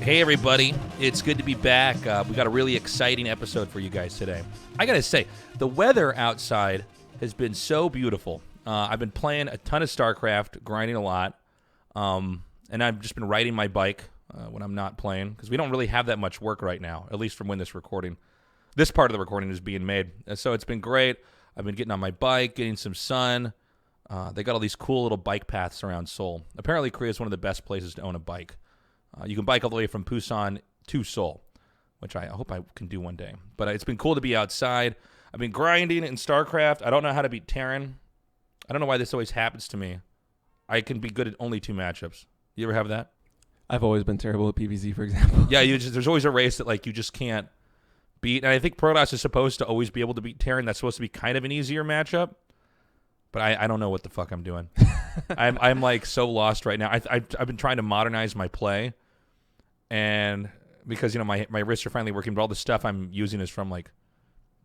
Hey everybody, it's good to be back. We got a really exciting episode for you guys today. I gotta say, the weather outside has been so beautiful. I've been playing a ton of StarCraft, grinding a lot, and I've just been riding my bike when I'm not playing, because we don't really have that much work right now, at least from when this part of the recording is being made. So it's been great. I've been getting on my bike, getting some sun. They got all these cool little bike paths around Seoul. Apparently, Korea is one of the best places to own a bike. You can bike all the way from Busan to Seoul, which I hope I can do one day. But it's been cool to be outside. I've been grinding in StarCraft. I don't know how to beat Terran. I don't know why this always happens to me. I can be good at only 2 matchups. You ever have that? I've always been terrible at PvZ, for example. Yeah, there's always a race that you just can't beat. And I think Protoss is supposed to always be able to beat Terran. That's supposed to be kind of an easier matchup. But I don't know what the fuck I'm doing. I'm so lost right now. I've been trying to modernize my play, and because my wrists are finally working, but all the stuff I'm using is from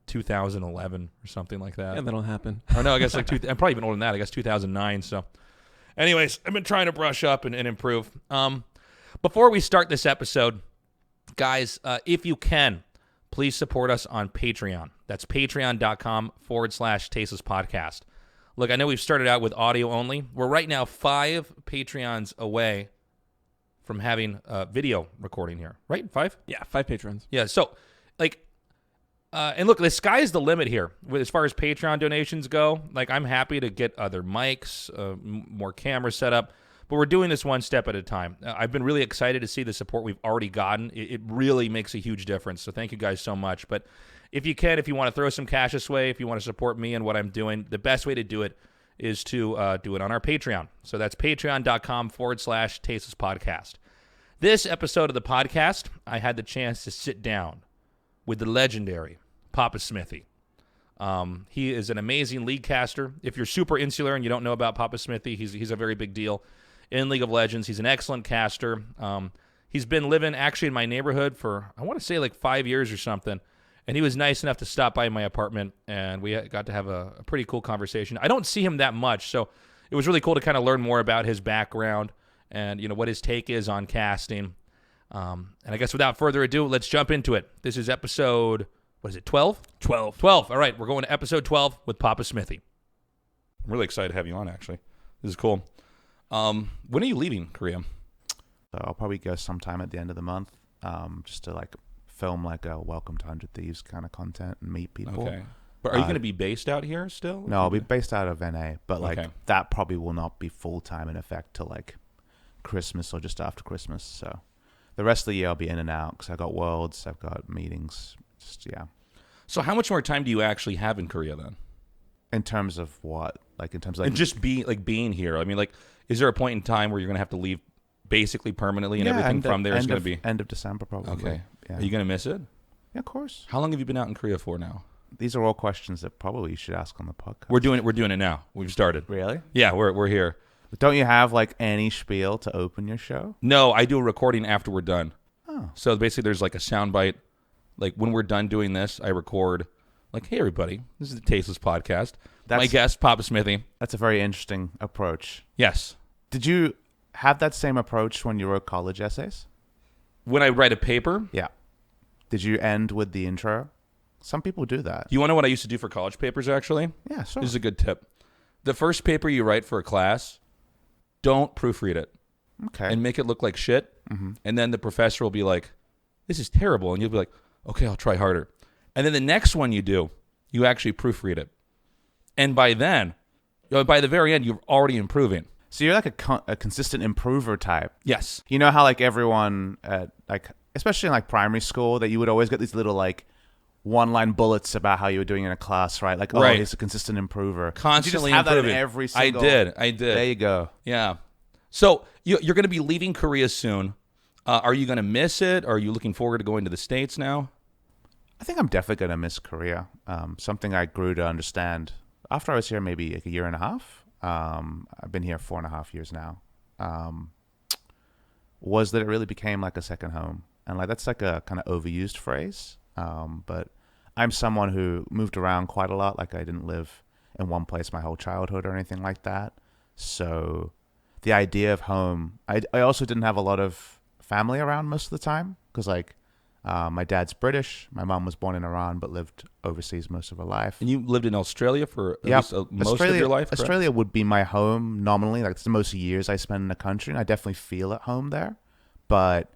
2011 or something like that. Yeah, that'll happen. Oh no, I guess I'm probably even older than that. I guess 2009. So, anyways, I've been trying to brush up and improve. Before we start this episode, guys, if you can, please support us on Patreon. That's patreon.com/Tasteless Podcast. Look, I know we've started out with audio only. We're right now 5 Patreons away from having video recording here, right? 5? Yeah, 5 patrons. Yeah, so, and look, the sky's the limit here as far as Patreon donations go. I'm happy to get other mics, more camera set up, but we're doing this one step at a time. I've been really excited to see the support we've already gotten. It really makes a huge difference, so thank you guys so much. But if you want to throw some cash this way, if you want to support me and what I'm doing, the best way to do it is to do it on our Patreon. So that's patreon.com/Tasteless Podcast. This episode of the podcast, I had the chance to sit down with the legendary PapaSmithy. He is an amazing League caster. If you're super insular and you don't know about PapaSmithy, he's a very big deal in League of Legends. He's an excellent caster. He's been living actually in my neighborhood for, I want to say 5 years or something. And he was nice enough to stop by my apartment, and we got to have a pretty cool conversation. I don't see him that much, so it was really cool to kind of learn more about his background and what his take is on casting. And I guess without further ado, let's jump into it. This is episode, 12? 12. 12. All right, we're going to episode 12 with PapaSmithy. I'm really excited to have you on, actually. This is cool. When are you leaving Korea? So I'll probably go sometime at the end of the month, just to film a Welcome to 100 Thieves kind of content and meet people. Okay. But are you going to be based out here still? No, I'll be based out of NA, but okay. That probably will not be full-time in effect till Christmas or just after Christmas. So the rest of the year I'll be in and out because I've got Worlds, I've got meetings, yeah. So how much more time do you actually have in Korea then? In terms of what? In terms of and just being here. I mean, is there a point in time where you're going to have to leave basically permanently and everything from there is going to be? End of December probably. Okay. Yeah. Are you going to miss it? Yeah, of course. How long have you been out in Korea for now? These are all questions that probably you should ask on the podcast. We're doing it now. We've started. Really? Yeah, we're here. Don't you have any spiel to open your show? No, I do a recording after we're done. Oh. So basically there's a sound bite. When we're done doing this, I record hey everybody, this is the Tasteless Podcast. My guest, PapaSmithy. That's a very interesting approach. Yes. Did you have that same approach when you wrote college essays? When I write a paper? Yeah. Did you end with the intro? Some people do that. You want to know what I used to do for college papers, actually? Yeah, sure. This is a good tip. The first paper you write for a class, don't proofread it. Okay. And make it look like shit. Mm-hmm. And then the professor will be like, this is terrible. And you'll be like, okay, I'll try harder. And then the next one you do, you actually proofread it. And by then, by the very end, you're already improving. So you're a consistent improver type. Yes. You know how everyone at especially in primary school that you would always get these little one-line bullets about how you were doing in a class, right? right. He's a consistent improver. Constantly you just have improving. That in every single... I did. There you go. Yeah. So you're going to be leaving Korea soon. Are you going to miss it? Are you looking forward to going to the States now? I think I'm definitely going to miss Korea. Something I grew to understand after I was here maybe a year and a half. I've been here 4.5 years now. Was that it really became a second home. And that's a kind of overused phrase. But I'm someone who moved around quite a lot. I didn't live in one place my whole childhood or anything like that. So the idea of home, I also didn't have a lot of family around most of the time because like my dad's British. My mom was born in Iran but lived overseas most of her life. And you lived in Australia for at Yep. least most of your life, correct? Australia would be my home nominally. Like it's the most years I spend in the country, and I definitely feel at home there. But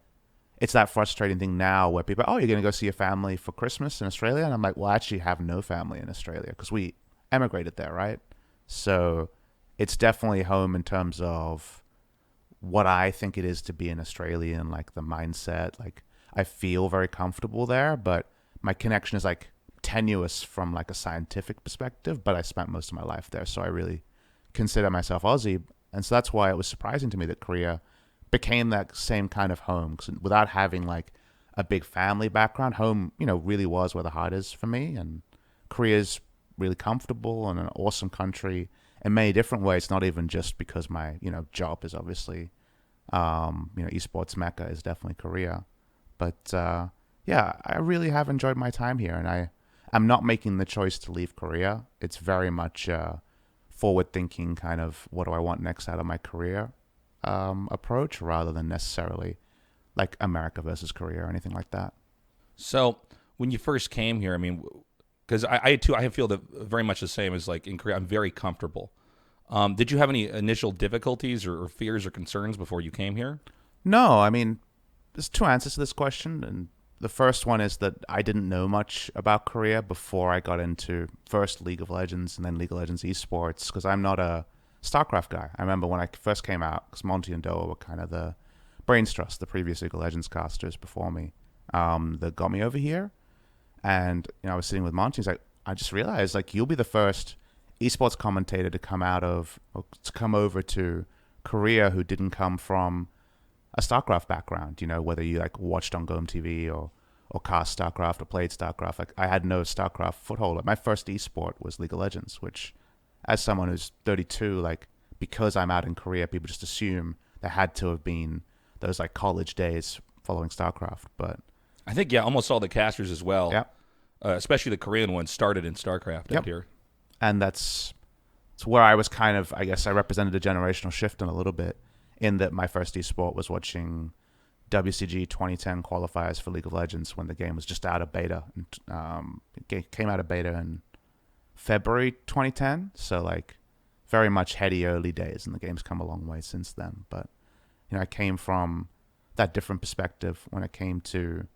it's that frustrating thing now where people, oh, you're going to go see your family for Christmas in Australia? And I'm like, well, I actually have no family in Australia because we emigrated there, right? So it's definitely home in terms of what I think it is to be an Australian, like the mindset. Like I feel very comfortable there, but my connection is like tenuous from like a scientific perspective, but I spent most of my life there. So I really consider myself Aussie. And so that's why it was surprising to me that Korea became that same kind of home, because without having like a big family background, home, really was where the heart is for me. And Korea's really comfortable and an awesome country in many different ways, not even just because my, job is obviously, esports mecca is definitely Korea. But yeah, I really have enjoyed my time here, and I'm not making the choice to leave Korea. It's very much forward thinking kind of what do I want next out of my career approach, rather than necessarily like America versus Korea or anything like that. So when you first came here, I mean, because I too, I feel that very much the same as like in Korea. I'm very comfortable. Did you have any initial difficulties or fears or concerns before you came here? No, I mean, there's two answers to this question, and the first one is that I didn't know much about Korea before I got into first League of Legends and then League of Legends esports, because I'm not a StarCraft guy. I remember when I first came out, because Monty and Doa were kind of the brains trust, the previous League of Legends casters before me, that got me over here. And I was sitting with Monty. He's like, I just realized like you'll be the first esports commentator to come over to Korea who didn't come from a StarCraft background. Whether you like watched on Gom TV or cast StarCraft or played StarCraft. Like I had no StarCraft foothold. Like, my first esport was League of Legends, which, as someone who's 32, like because I'm out in Korea, people just assume there had to have been those like college days following StarCraft. But I think almost all the casters as well. Yeah. Especially the Korean ones started in StarCraft out here. And it's where I was kind of, I guess I represented a generational shift in a little bit, in that my first esport was watching WCG 2010 qualifiers for League of Legends when the game was just out of beta. It came out of beta in February 2010, so like very much heady early days, and the game's come a long way since then. But I came from that different perspective when it came to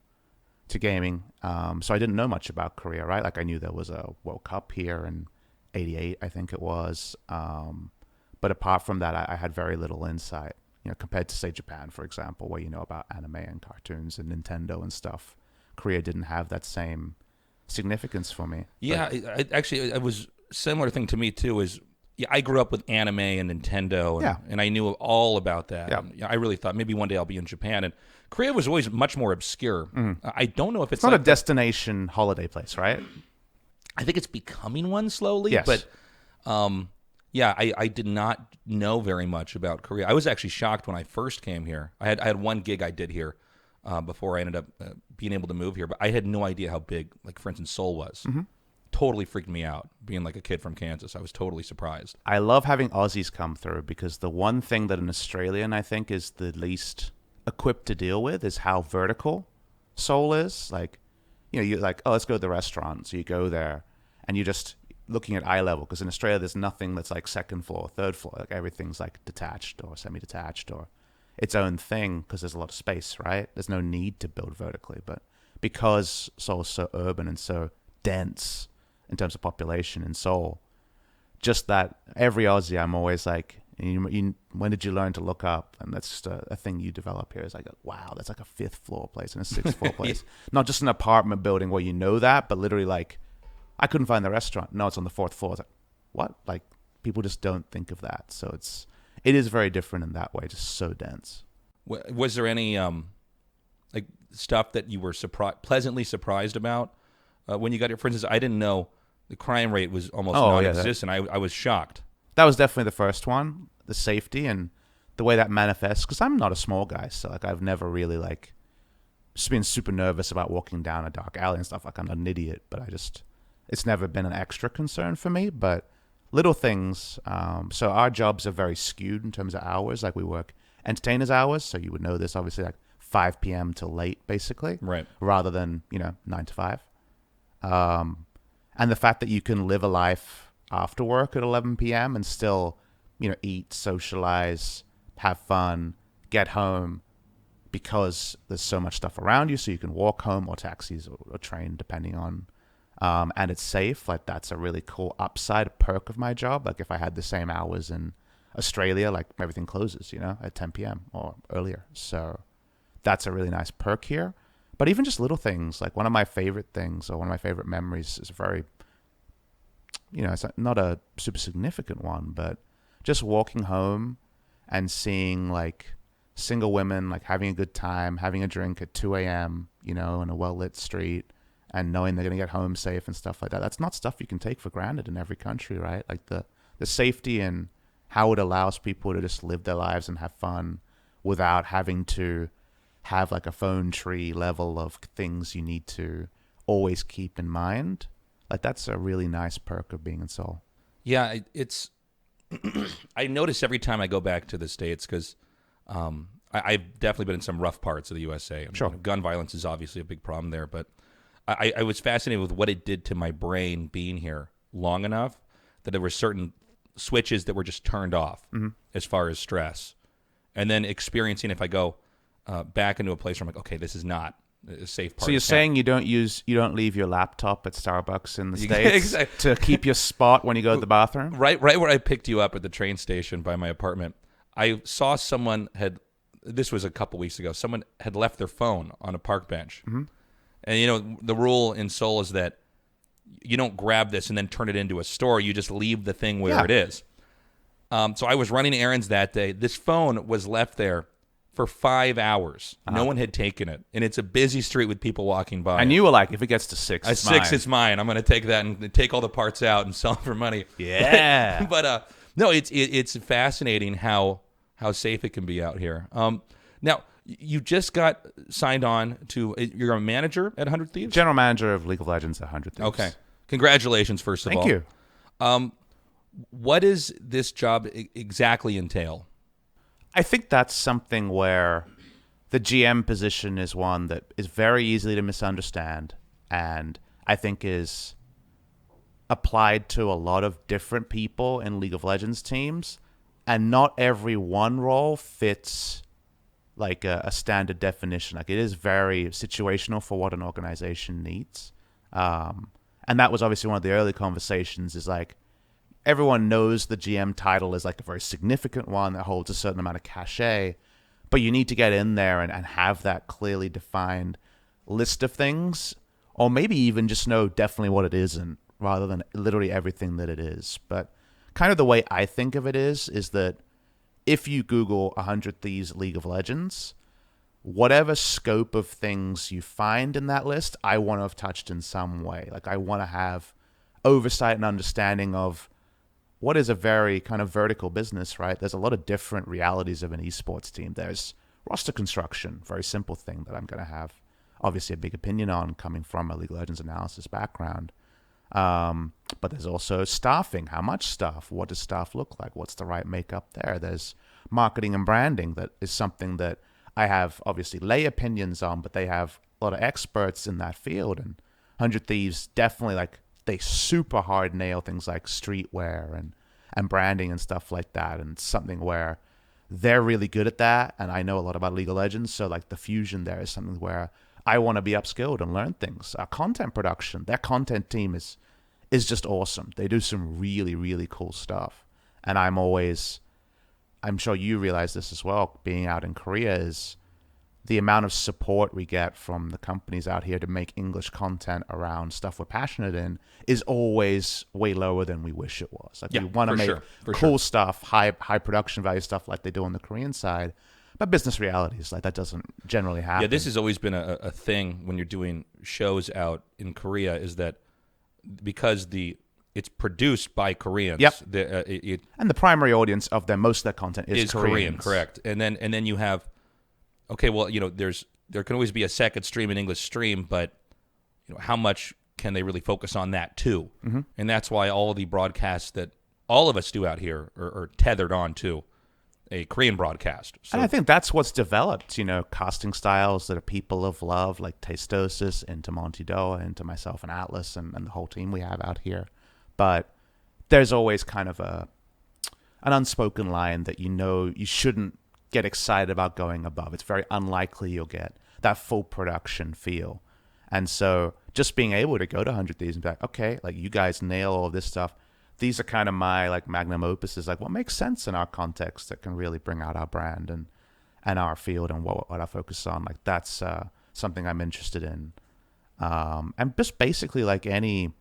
gaming, so I didn't know much about Korea, right? Like I knew there was a World Cup here in '88, I think it was, but apart from that, I had very little insight, compared to say Japan, for example, where you know about anime and cartoons and Nintendo and stuff. Korea didn't have that same significance for me. Yeah, it was a similar thing to me too. I grew up with anime and Nintendo, and I knew all about that. Yeah. And, I really thought maybe one day I'll be in Japan. And Korea was always much more obscure. I don't know if it's not like a destination holiday place, right? I think it's becoming one slowly. Yes. But I did not know very much about Korea. I was actually shocked when I first came here. I had one gig I did here before I ended up being able to move here, but I had no idea how big, like for instance, Seoul was. Mm-hmm. Totally freaked me out, being like a kid from Kansas. I was totally surprised. I love having Aussies come through, because the one thing that an Australian, I think, is the least equipped to deal with is how vertical Seoul is. Like, you're like, oh, let's go to the restaurant. So you go there and you're just looking at eye level, because in Australia there's nothing that's like second floor, third floor. Like everything's like detached or semi-detached or its own thing, because there's a lot of space, right? There's no need to build vertically. But because Seoul's so urban and so dense in terms of population in Seoul, just that every Aussie, I'm always like, when did you learn to look up? And that's just a thing you develop here. Is like, wow, that's like a 5th floor place and a 6th floor place. Not just an apartment building where you know that, but literally like, I couldn't find the restaurant. No, it's on the 4th floor. It's like, what? Like, people just don't think of that. So it is very different in that way, just so dense. Was there any like stuff that you were pleasantly surprised about when you got here? For instance, I didn't know the crime rate was almost non-existent. I was shocked. That was definitely the first one, the safety and the way that manifests. Because I'm not a small guy, so like I've never really like just been super nervous about walking down a dark alley and stuff. Like I'm not an idiot, but it's never been an extra concern for me. But little things. So our jobs are very skewed in terms of hours. Like we work entertainers' hours, so you would know this obviously, like 5 p.m. till late, basically, Right. rather than 9 to 5. And the fact that you can live a life after work at 11 p.m. and still eat, socialize, have fun, get home, because there's so much stuff around you, so you can walk home or taxis or train, depending on, and it's safe. Like, that's a really cool upside perk of my job. Like, if I had the same hours in Australia, like, everything closes, at 10 p.m. or earlier. So that's a really nice perk here. But even just little things, like one of my favorite things or one of my favorite memories is very, it's not a super significant one, but just walking home and seeing like single women like having a good time, having a drink at 2 a.m., in a well-lit street, and knowing they're going to get home safe and stuff like that. That's not stuff you can take for granted in every country, right? Like the safety and how it allows people to just live their lives and have fun without having to have like a phone tree level of things you need to always keep in mind. Like, that's a really nice perk of being in Seoul. Yeah, it's I notice every time I go back to the States, because I've definitely been in some rough parts of the USA. Sure. Gun violence is obviously a big problem there, but I was fascinated with what it did to my brain being here long enough that there were certain switches that were just turned off as far as stress. And then experiencing, if I go back into a place where I'm like, okay, this is not a safe part. So you're of town. saying you don't leave your laptop at Starbucks in the States Exactly. to keep your spot when you go to the bathroom? Right where I picked you up at the train station by my apartment, I saw someone this was a couple weeks ago, someone had left their phone on a park bench. Mm-hmm. And, the rule in Seoul is that you don't grab this and then turn it into a store. You just leave the thing where it is. So I was running errands that day. This phone was left there for 5 hours. No one had taken it. And it's a busy street with people walking by. And you were like, if it gets to 6, it's mine. 6, it's mine. I'm going to take that and take all the parts out and sell them for money. Yeah. But no, it's fascinating how safe it can be out here. Now, you just got signed on to, you're a manager at 100 Thieves? General manager of League of Legends at 100 Thieves. Okay. Congratulations, first of all. Thank you. What does this job exactly entail? I think that's something where the GM position is one that is very easily to misunderstand, and I think is applied to a lot of different people in League of Legends teams, and not every one role fits like a standard definition. Like, it is very situational for what an organization needs. And that was obviously one of the early conversations, is like, everyone knows the GM title is like a very significant one that holds a certain amount of cachet, but you need to get in there and have that clearly defined list of things, or maybe even just know definitely what it isn't, rather than literally everything that it is. But kind of the way I think of it is that if you Google 100 Thieves League of Legends, whatever scope of things you find in that list, I want to have touched in some way. Like, I want to have oversight and understanding of what is a very kind of vertical business, right? There's a lot of different realities of an esports team. There's roster construction, very simple thing that I'm going to have obviously a big opinion on, coming from a League of Legends analysis background. But there's also staffing. How much staff? What does staff look like? What's the right makeup there? There's marketing and branding. That is something that I have obviously lay opinions on, but they have a lot of experts in that field. And 100 Thieves definitely, like, they super hard nail things like streetwear and branding and stuff like that. And it's something where they're really good at that. And I know a lot about League of Legends. So like the fusion there is something where I want to be upskilled and learn things. Content production, their content team is just awesome. They do some really, really cool stuff. And I'm sure you realize this as well, being out in Korea, is the amount of support we get from the companies out here to make English content around stuff we're passionate in is always way lower than we wish it was. Like, we want to make cool stuff, high production value stuff like they do on the Korean side. But business realities, like, that doesn't generally happen. Yeah, this has always been a thing when you're doing shows out in Korea, is that because it's produced by Koreans. Yep. And the primary audience of most of their content is Korean, correct. And then you have, okay, well, there can always be a second stream, an English stream, but how much can they really focus on that too? Mm-hmm. And that's why all the broadcasts that all of us do out here are tethered on to. a Korean broadcast. So, And I think that's what's developed, casting styles that are people of love, like Tasteless into Monty Doa, into myself and Atlas and the whole team we have out here. But there's always kind of an unspoken line that you shouldn't get excited about going above. It's very unlikely you'll get that full production feel. And so just being able to go to 100 Thieves and be like, okay, like you guys nail all of this stuff. These are kind of my like magnum opuses, like what makes sense in our context that can really bring out our brand and our field and what our focus is on. Like that's something I'm interested in. And just basically like any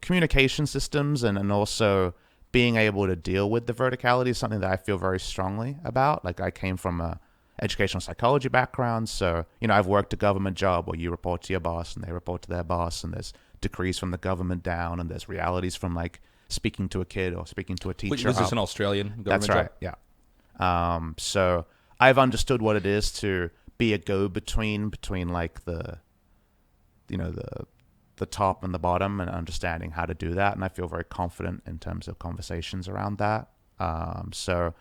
communication systems and also being able to deal with the verticality is something that I feel very strongly about. Like I came from a educational psychology background, so I've worked a government job where you report to your boss and they report to their boss, and there's decrees from the government down, and there's realities from like speaking to a kid or speaking to a teacher. Was this an Australian government That's right, job? yeah. So I've understood what it is to be a go-between between like the top and the bottom, and understanding how to do that, and I feel very confident in terms of conversations around that. So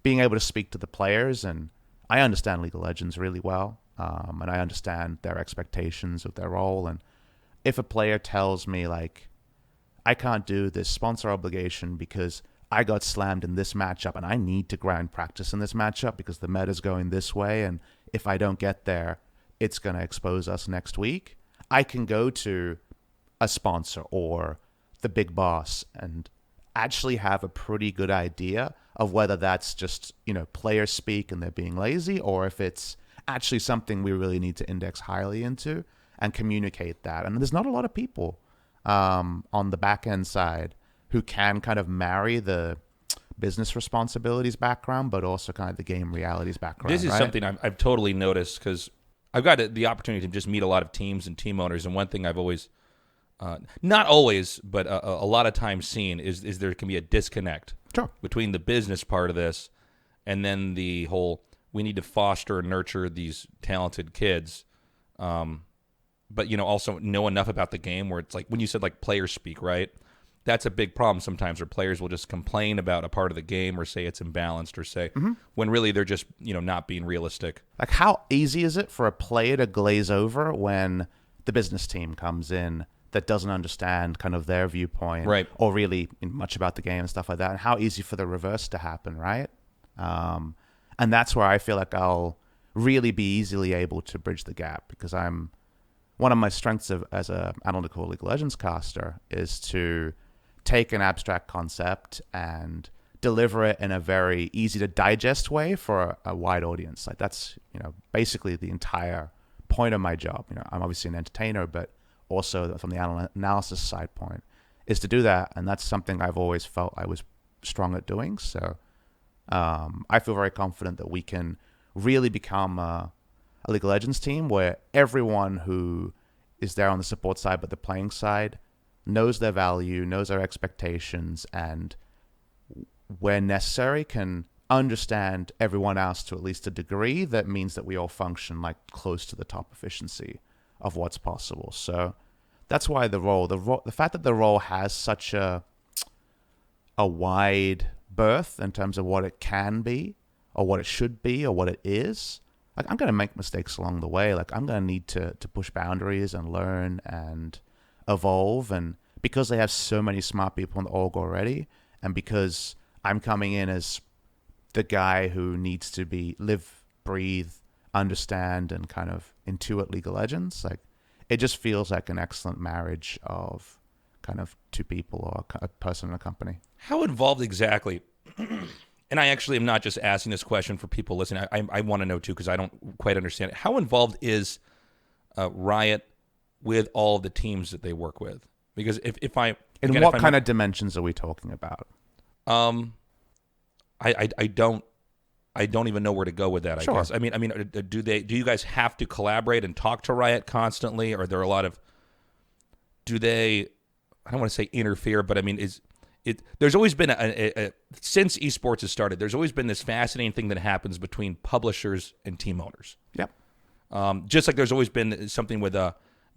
being able to speak to the players, and I understand League of Legends really well, and I understand their expectations of their role. And if a player tells me, like, I can't do this sponsor obligation because I got slammed in this matchup and I need to grind practice in this matchup because the meta's going this way, and if I don't get there, it's going to expose us next week, I can go to a sponsor or the big boss and actually have a pretty good idea of whether that's just, player speak and they're being lazy, or if it's actually something we really need to index highly into and communicate that. And there's not a lot of people on the back end side who can kind of marry the business responsibilities background, but also kind of the game realities background. This is right? something I've totally noticed because I've got the opportunity to just meet a lot of teams and team owners, and one thing I've always, not always, but a lot of times seen is there can be a disconnect between the business part of this and then the whole we need to foster and nurture these talented kids, but also know enough about the game where it's like when you said like player speak, right? That's a big problem sometimes where players will just complain about a part of the game or say it's imbalanced or say when really they're just, not being realistic. Like how easy is it for a player to glaze over when the business team comes in that doesn't understand kind of their viewpoint, right, or really much about the game and stuff like that, and how easy for the reverse to happen, right? And that's where I feel like I'll really be easily able to bridge the gap, because one of my strengths as a analytical League of Legends caster is to take an abstract concept and deliver it in a very easy to digest way for a wide audience. Like that's, basically the entire point of my job. I'm obviously an entertainer, but also from the analysis side point is to do that. And that's something I've always felt I was strong at doing. So I feel very confident that we can really become a League of Legends team where everyone who is there on the support side but the playing side knows their value, knows their expectations, and where necessary can understand everyone else to at least a degree that means that we all function like close to the top efficiency of what's possible. So that's why the fact that the role has such a wide berth in terms of what it can be or what it should be or what it is, like I'm going to make mistakes along the way. Like I'm going to need to push boundaries and learn and evolve. And because they have so many smart people in the org already, and because I'm coming in as the guy who needs to live, breathe, understand, and kind of intuit League of Legends, like it just feels like an excellent marriage of kind of two people or a person in a company. How involved exactly? And I actually am not just asking this question for people listening. I want to know too, because I don't quite understand it. How involved is Riot with all the teams that they work with? Because if I in what kind of dimensions are we talking about? I don't even know where to go with that. Sure. I guess. I mean, do you guys have to collaborate and talk to Riot constantly, or are there a lot of? Do they? I don't want to say interfere, but I mean, there's always been since eSports has started, there's always been this fascinating thing that happens between publishers and team owners. Yep. Just like there's always been something with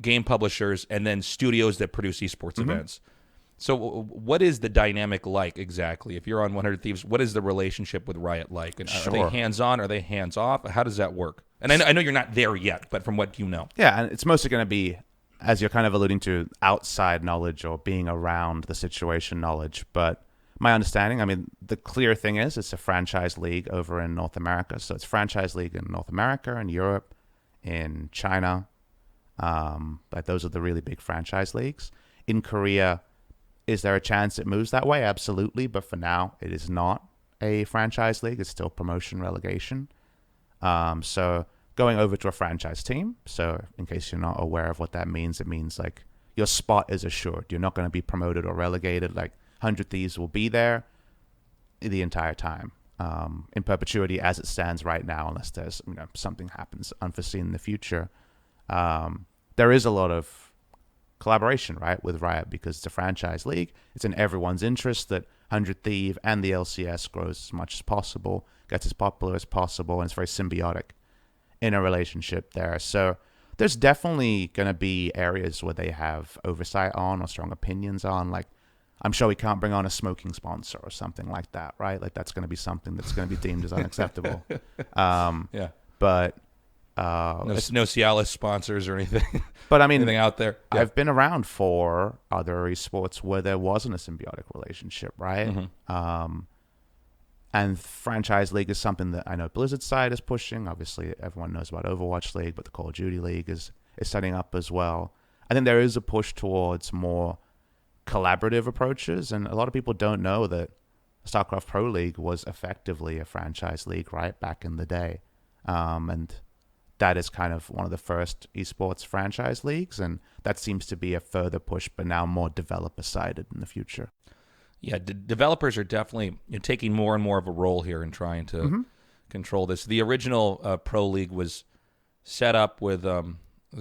game publishers and then studios that produce eSports events. So what is the dynamic like exactly? If you're on 100 Thieves, what is the relationship with Riot like? And are they hands-on? Are they hands-off? How does that work? And I know you're not there yet, but from what you know. Yeah, and it's mostly going to be, as you're kind of alluding to, outside knowledge or being around the situation knowledge. But my understanding, I mean, the clear thing is it's a franchise league over in North America. So it's franchise league in North America, in Europe, in China. But those are the really big franchise leagues. In Korea, is there a chance it moves that way? Absolutely. But for now, it is not a franchise league. It's still promotion relegation. So going over to a franchise team. So in case you're not aware of what that means, it means like your spot is assured. You're not going to be promoted or relegated. Like 100 Thieves will be there the entire time, in perpetuity as it stands right now, unless there's something happens unforeseen in the future. There is a lot of collaboration, right, with Riot because it's a franchise league. It's in everyone's interest that 100 Thieve and the LCS grows as much as possible, gets as popular as possible, and it's very symbiotic in a relationship there. So there's definitely going to be areas where they have oversight on or strong opinions on. Like, I'm sure we can't bring on a smoking sponsor or something like that, right? Like, that's going to be something that's going to be deemed as unacceptable. Yeah. But no Cialis sponsors or anything. But I mean, anything out there. Yeah. I've been around for other esports where there wasn't a symbiotic relationship, right? Mm-hmm. And franchise league is something that I know Blizzard side is pushing. Obviously, everyone knows about Overwatch League, but the Call of Duty League is setting up as well. I think there is a push towards more collaborative approaches, and a lot of people don't know that StarCraft Pro League was effectively a franchise league, right, back in the day. And that is kind of one of the first esports franchise leagues, and that seems to be a further push, but now more developer-sided in the future. Yeah, developers are definitely taking more and more of a role here in trying to control this. The original Pro League was set up with the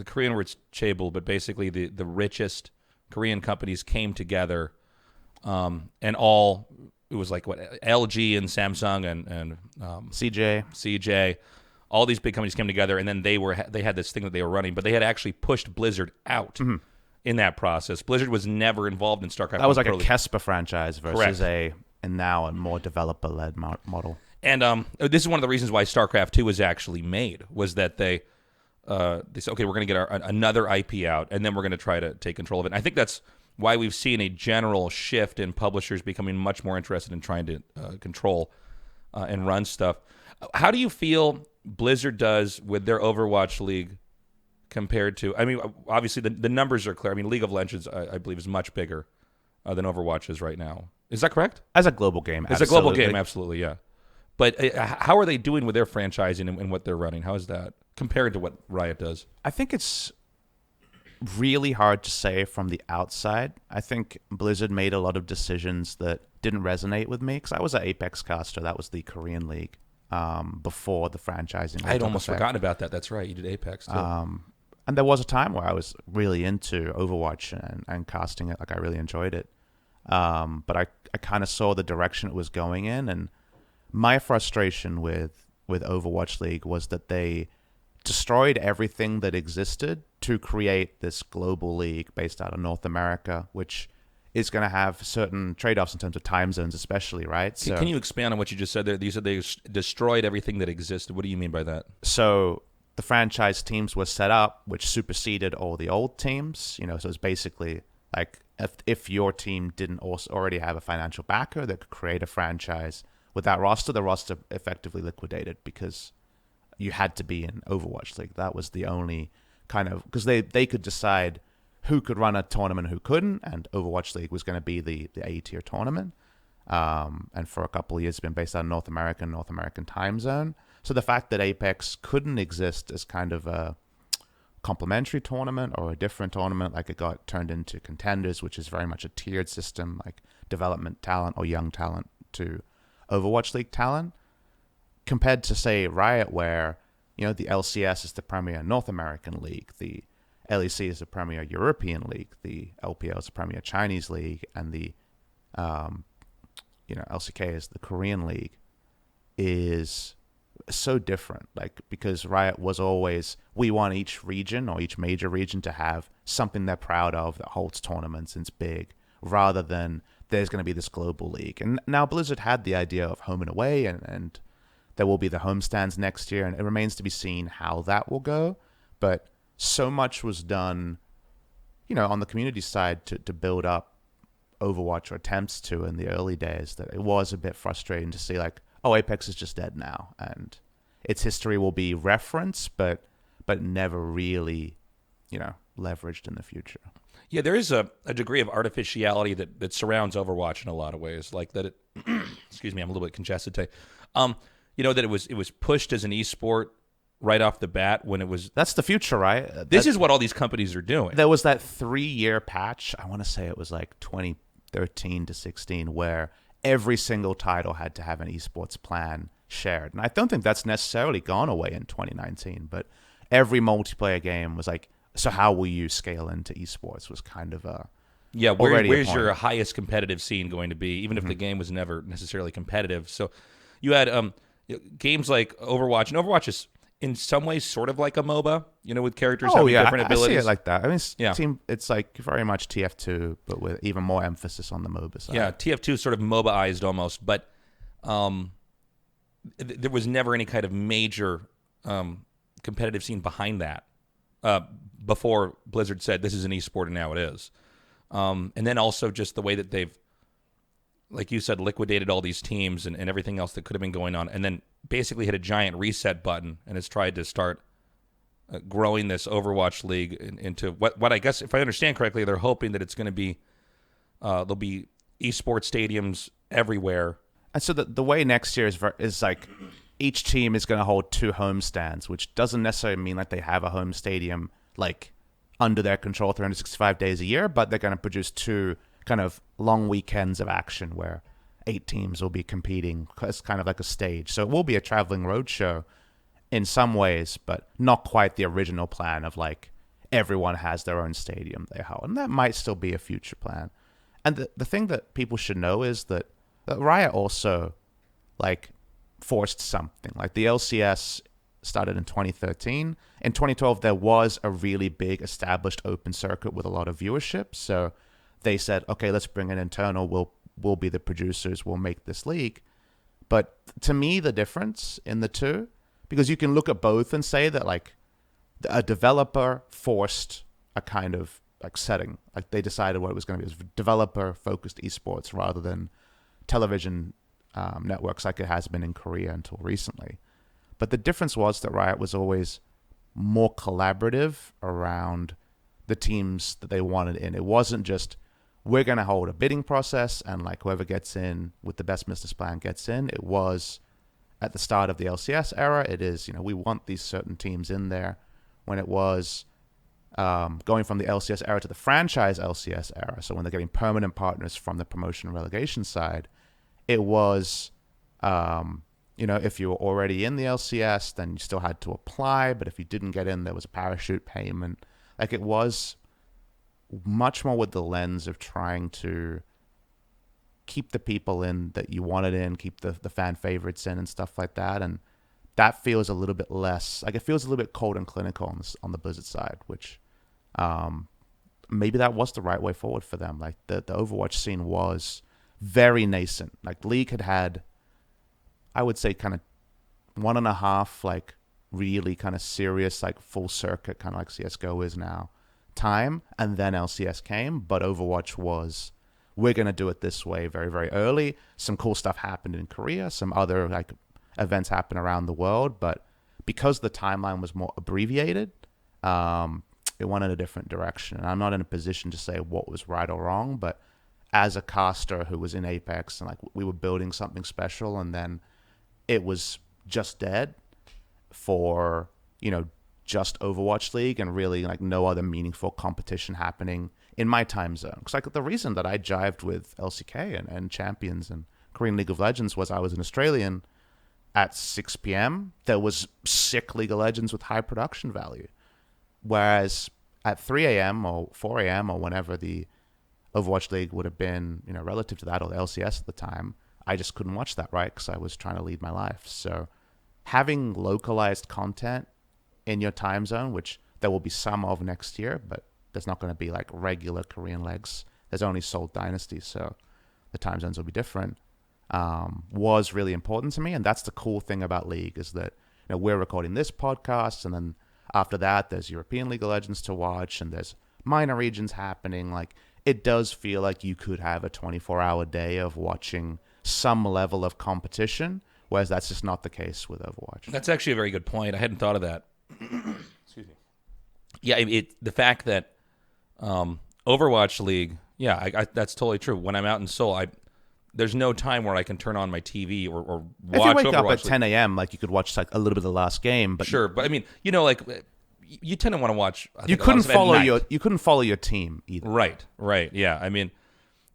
Korean word chaebol, but basically the richest Korean companies came together, and it was like LG and Samsung and CJ. All these big companies came together, and then they had this thing that they were running, but they had actually pushed Blizzard out in that process. Blizzard was never involved in StarCraft. That was like a Kesper franchise versus now a more developer-led model. And this is one of the reasons why StarCraft 2 was actually made, was that they said, okay, we're going to get another IP out, and then we're going to try to take control of it. And I think that's why we've seen a general shift in publishers becoming much more interested in trying to control and run stuff. How do you feel Blizzard does with their Overwatch League compared to, I mean, obviously the numbers are clear. I mean, League of Legends, I believe, is much bigger than Overwatch is right now. Is that correct? As a global game, As a global game, absolutely, yeah. But how are they doing with their franchising and what they're running? How is that compared to what Riot does? I think it's really hard to say from the outside. I think Blizzard made a lot of decisions that didn't resonate with me because I was an Apex caster. That was the Korean league. Before the franchising. I'd almost forgotten about that. That's right. You did Apex, too. And there was a time where I was really into Overwatch and casting it. Like, I really enjoyed it. But I kind of saw the direction it was going in. And my frustration with Overwatch League was that they destroyed everything that existed to create this global league based out of North America, which is going to have certain trade-offs in terms of time zones, especially, right? So, can you expand on what you just said there? You said they destroyed everything that existed. What do you mean by that? So the franchise teams were set up, which superseded all the old teams. So it's basically like if your team didn't also already have a financial backer that could create a franchise with that roster, the roster effectively liquidated because you had to be in Overwatch League. That was the only kind of, because they could decide who could run a tournament, who couldn't, and Overwatch League was going to be the A-tier tournament. And for a couple of years, it's been based on North American time zone. So the fact that Apex couldn't exist as kind of a complementary tournament or a different tournament, like it got turned into Contenders, which is very much a tiered system, like development talent or young talent to Overwatch League talent, compared to, say, Riot, where, the LCS is the premier North American league, the LEC is the premier European league, the LPL is the premier Chinese league, and the LCK is the Korean league, is so different. Like, because Riot was always, we want each region or each major region to have something they're proud of that holds tournaments and it's big. rather than there's going to be this global league. And now Blizzard had the idea of home and away, and there will be the homestands next year, and it remains to be seen how that will go. But so much was done, on the community side to build up Overwatch, or attempts to, in the early days, that it was a bit frustrating to see, like, oh, Apex is just dead now, and its history will be referenced, but never really, leveraged in the future. Yeah, there is a degree of artificiality that surrounds Overwatch in a lot of ways, like that it. Excuse me, I'm a little bit congested today. That it was pushed as an esport right off the bat when it was. That's the future, right? This is what all these companies are doing. There was that 3-year patch. I want to say it was like 2013 to 16, where every single title had to have an esports plan shared, and I don't think that's necessarily gone away in 2019. But every multiplayer game was like, so how will you scale into esports? Was kind of a where's your highest competitive scene going to be, even if the game was never necessarily competitive? So you had games like Overwatch, and Overwatch is in some ways sort of like a MOBA, with characters having different abilities. I see it like that. I mean, it's like very much TF2, but with even more emphasis on the MOBA side. Yeah, TF2 is sort of MOBAized almost, but there was never any kind of major competitive scene behind that before Blizzard said this is an esport, and now it is. And then also just the way that they've, like you said, liquidated all these teams and everything else that could have been going on, and then basically hit a giant reset button and has tried to start growing this Overwatch League into what I guess, if I understand correctly, they're hoping that it's going to be, there'll be esports stadiums everywhere. And so the way next year is like each team is going to hold 2 home stands, which doesn't necessarily mean that they have a home stadium like under their control 365 days a year, but they're going to produce 2 kind of long weekends of action where 8 teams will be competing as kind of like a stage. So it will be a traveling roadshow in some ways, but not quite the original plan of like everyone has their own stadium they hold. And that might still be a future plan. And the thing that people should know is that Riot also like forced something. Like the LCS started in 2013. In 2012, there was a really big established open circuit with a lot of viewership. So they said, okay, let's bring an internal. We'll be the producers. We'll make this league. But to me, the difference in the two, because you can look at both and say that like a developer forced a kind of like setting, like they decided what it was going to be. It was developer-focused esports rather than television networks like it has been in Korea until recently. But the difference was that Riot was always more collaborative around the teams that they wanted in. It wasn't just, we're going to hold a bidding process and like whoever gets in with the best business plan gets in. It was at the start of the LCS era. It is, we want these certain teams in there. When it was going from the LCS era to the franchise LCS era, so when they're getting permanent partners from the promotion and relegation side, it was, if you were already in the LCS, then you still had to apply. But if you didn't get in, there was a parachute payment. Like it was much more with the lens of trying to keep the people in that you wanted in, keep the fan favorites in and stuff like that. And that feels a little bit less, like it feels a little bit cold and clinical on the Blizzard side, which maybe that was the right way forward for them. Like the Overwatch scene was very nascent. Like League had, I would say, kind of 1.5 like really kind of serious like full circuit, kind of like CSGO is now, time, and then LCS came. But Overwatch was, we're going to do it this way very, very early. Some cool stuff happened in Korea. Some other like events happen around the world. But because the timeline was more abbreviated, it went in a different direction. And I'm not in a position to say what was right or wrong, but as a caster who was in Apex and like we were building something special, and then it was just dead for, just Overwatch League and really like no other meaningful competition happening in my time zone. Because like the reason that I jived with LCK and Champions and Korean League of Legends was I was an Australian. At 6 p.m., there was sick League of Legends with high production value. Whereas at 3 a.m. or 4 a.m. or whenever the Overwatch League would have been, relative to that, or the LCS at the time, I just couldn't watch that, right? Because I was trying to lead my life. So having localized content in your time zone, which there will be some of next year, but there's not going to be like regular Korean legs there's only Seoul Dynasty, so the time zones will be different, was really important to me. And that's the cool thing about League, is that we're recording this podcast, and then after that there's European League of Legends to watch, and there's minor regions happening. Like, it does feel like you could have a 24-hour day of watching some level of competition, whereas that's just not the case with Overwatch. That's actually a very good point. I hadn't thought of that. Excuse me. Yeah, the fact that Overwatch League, that's totally true. When I'm out in Seoul, there's no time where I can turn on my TV or watch Overwatch. If you wake up at League. 10 a.m., like, you could watch like a little bit of the last game, but sure. But I mean, like, you tend to want to watch. I you think, couldn't at follow night. you couldn't follow your team either. Right. Yeah. I mean,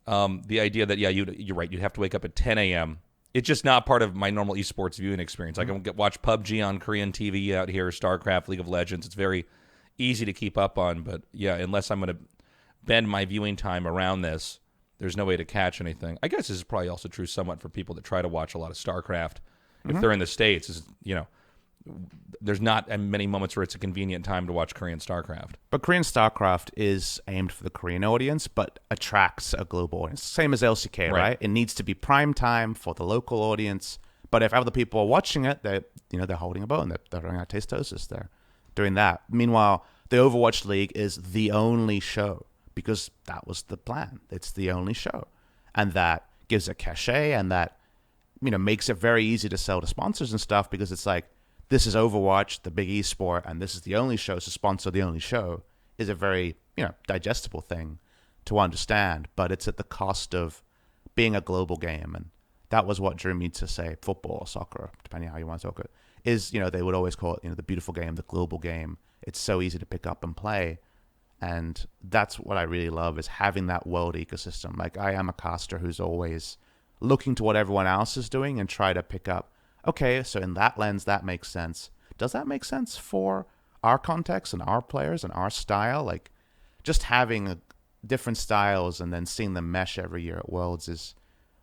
the idea that you're right. You'd have to wake up at 10 a.m. It's just not part of my normal esports viewing experience. I can watch PUBG on Korean TV out here, StarCraft, League of Legends. It's very easy to keep up on, but yeah, unless I'm going to bend my viewing time around this, there's no way to catch anything. I guess this is probably also true somewhat for people that try to watch a lot of StarCraft. If they're in the States, there's not many moments where it's a convenient time to watch Korean StarCraft. But Korean StarCraft is aimed for the Korean audience, but attracts a global audience. Same as LCK, right? It needs to be prime time for the local audience. But if other people are watching it, they're holding a bow and they're running out Tasteless. They're doing that. Meanwhile, the Overwatch League is the only show, because that was the plan. It's the only show, and that gives it cachet, and that makes it very easy to sell to sponsors and stuff, because it's like, this is Overwatch, the big esport, and this is the only show to sponsor the only show, is a very, digestible thing to understand, but it's at the cost of being a global game. And that was what drew me to, say, football or soccer, depending on how you want to talk it, is, they would always call it, the beautiful game, the global game. It's so easy to pick up and play. And that's what I really love, is having that world ecosystem. Like, I am a caster who's always looking to what everyone else is doing and try to pick up, okay, so in that lens, that makes sense. Does that make sense for our context and our players and our style? Like, just having different styles and then seeing them mesh every year at Worlds is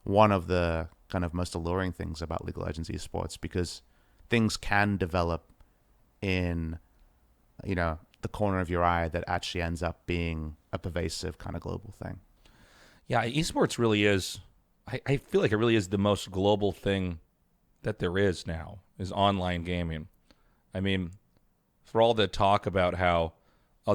one of the kind of most alluring things about League of Legends esports, because things can develop in, the corner of your eye that actually ends up being a pervasive kind of global thing. Yeah, esports really is, I feel like it really is the most global thing that there is now, is online gaming. I mean, for all the talk about how,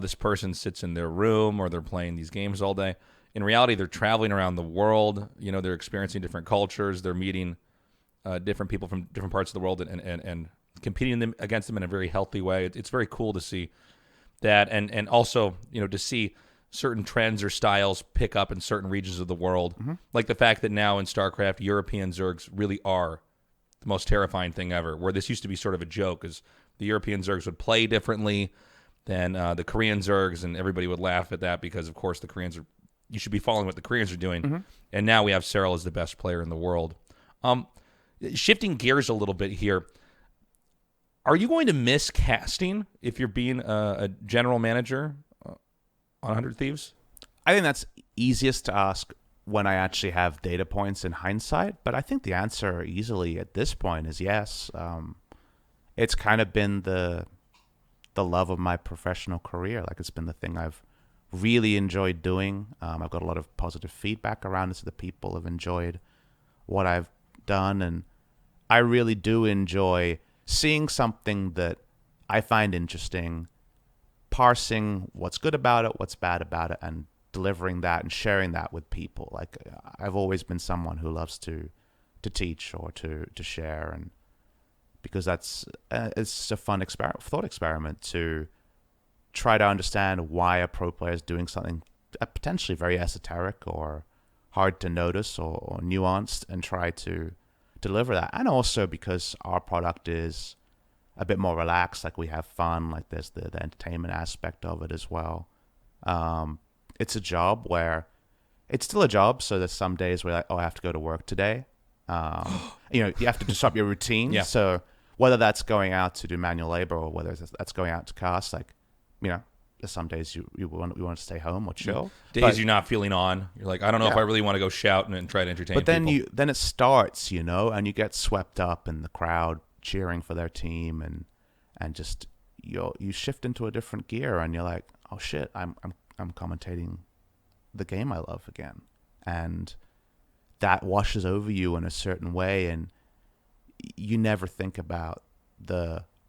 this person sits in their room or they're playing these games all day, in reality, they're traveling around the world. They're experiencing different cultures. They're meeting different people from different parts of the world and competing against them in a very healthy way. It's very cool to see that, and also, to see certain trends or styles pick up in certain regions of the world. Like the fact that now in StarCraft, European Zergs really are the most terrifying thing ever, where this used to be sort of a joke, is the European Zergs would play differently than the Korean Zergs, and everybody would laugh at that because, of course, you should be following what the Koreans are doing. And now we have Cyril as the best player in the world. Shifting gears a little bit here, are you going to miss casting if you're being a general manager on 100 Thieves? I think that's easiest to ask when I actually have data points in hindsight, but I think the answer easily at this point is yes. It's kind of been the love of my professional career. Like, it's been the thing I've really enjoyed doing. I've got a lot of positive feedback around it, so the people have enjoyed what I've done, and I really do enjoy seeing something that I find interesting, parsing what's good about it, what's bad about it, and delivering that and sharing that with people. Like, I've always been someone who loves to teach or to share, and because that's it's a fun thought experiment to try to understand why a pro player is doing something potentially very esoteric or hard to notice or nuanced, and try to deliver that. And also because our product is a bit more relaxed, like we have fun, like there's the entertainment aspect of it as well. It's a job where it's still a job, so there's some days where like, I have to go to work today. You have to disrupt your routine. Yeah. So whether that's going out to do manual labor or whether that's going out to cast, like, there's some days you want to stay home or chill. Days you're not feeling on. You're like, I don't know if I really want to go shout and try to entertain But then people. then it starts, and you get swept up in the crowd cheering for their team, and just you shift into a different gear, and you're like, oh shit, I'm commentating the game I love again. And that washes over you in a certain way, and you never think about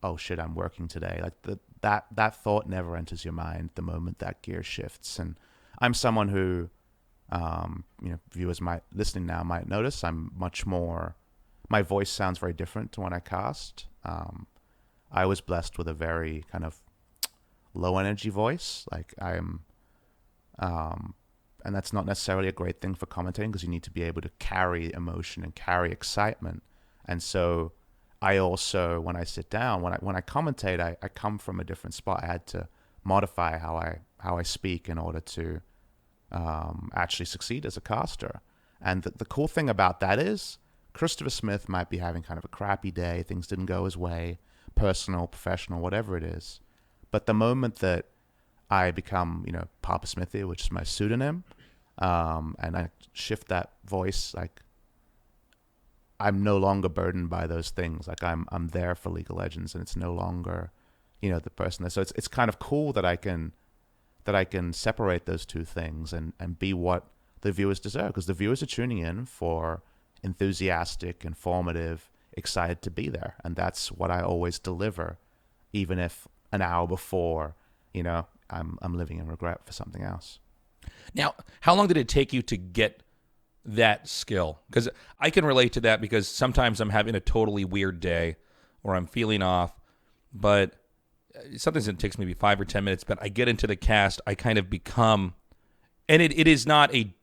oh shit, I'm working today. Like that thought never enters your mind the moment that gear shifts. And I'm someone who, viewers listening now might notice I'm much more, my voice sounds very different to when I cast. I was blessed with a very kind of low energy voice. Like and that's not necessarily a great thing for commentating, because you need to be able to carry emotion and carry excitement. And so I also, when I sit down, when I commentate, I come from a different spot. I had to modify how I speak in order to actually succeed as a caster. And the cool thing about that is Christopher Smith might be having kind of a crappy day. Things didn't go his way, personal, professional, whatever it is. But the moment that I become, PapaSmithy, which is my pseudonym, and I shift that voice, like I'm no longer burdened by those things. Like I'm there for League of Legends, and it's no longer, the person there. So it's kind of cool that I can separate those two things and be what the viewers deserve, because the viewers are tuning in for enthusiastic, informative, excited to be there, and that's what I always deliver, even if an hour before, I'm living in regret for something else. Now, how long did it take you to get that skill? Because I can relate to that, because sometimes I'm having a totally weird day or I'm feeling off, but sometimes it takes maybe 5 or 10 minutes, but I get into the cast, I kind of become, and it is not a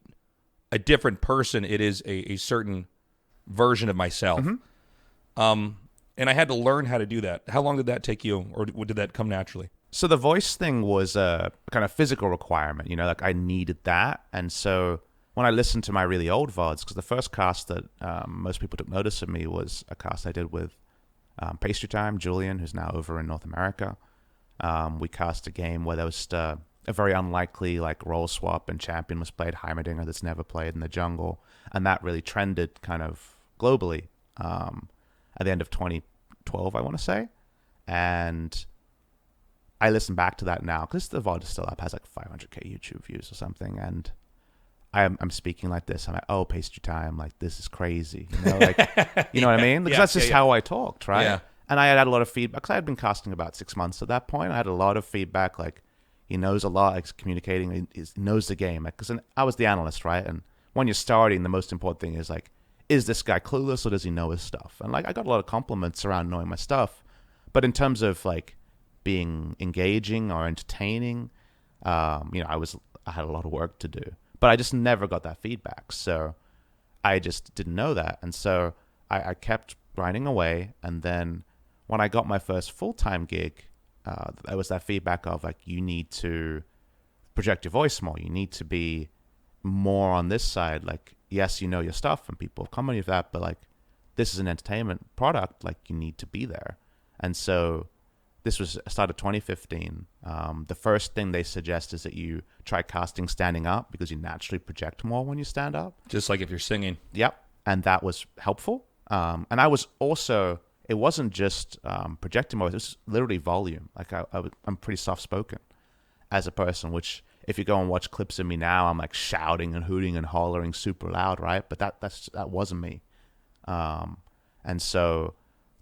different person, it is a certain version of myself. Mm-hmm. And I had to learn how to do that. How long did that take you, or did that come naturally? So the voice thing was a kind of physical requirement, like I needed that. And so when I listened to my really old VODs, because the first cast that most people took notice of me was a cast I did with Pastry Time, Julian, who's now over in North America. We cast a game where there was a very unlikely role swap, and champion was played Heimerdinger that's never played in the jungle. And that really trended kind of globally at the end of 2012, I want to say. And I listen back to that now, because the VOD is still up, has 500k YouTube views or something, and I'm speaking like this. I'm like, oh, Pastry Time, this is crazy, you know what I mean? Because that's just how I talked, right? Yeah. And I had a lot of feedback, because I had been casting about 6 months at that point. I had a lot of feedback, he knows a lot, he's communicating, he knows the game. Because I was the analyst, right? And when you're starting, the most important thing is this guy clueless, or does he know his stuff? And I got a lot of compliments around knowing my stuff, but in terms of being engaging or entertaining, I had a lot of work to do, but I just never got that feedback. So I just didn't know that. And so I kept grinding away. And then when I got my first full-time gig, there was that feedback of you need to project your voice more. You need to be more on this side. Yes, you know your stuff and people have commented that, but this is an entertainment product. You need to be there. And so this was started 2015. The first thing they suggest is that you try casting standing up, because you naturally project more when you stand up. Just like if you're singing. Yep. And that was helpful. And I was also, it wasn't just projecting more, it was literally volume. I'm pretty soft-spoken as a person, which if you go and watch clips of me now, I'm shouting and hooting and hollering super loud, right? But that wasn't me. And so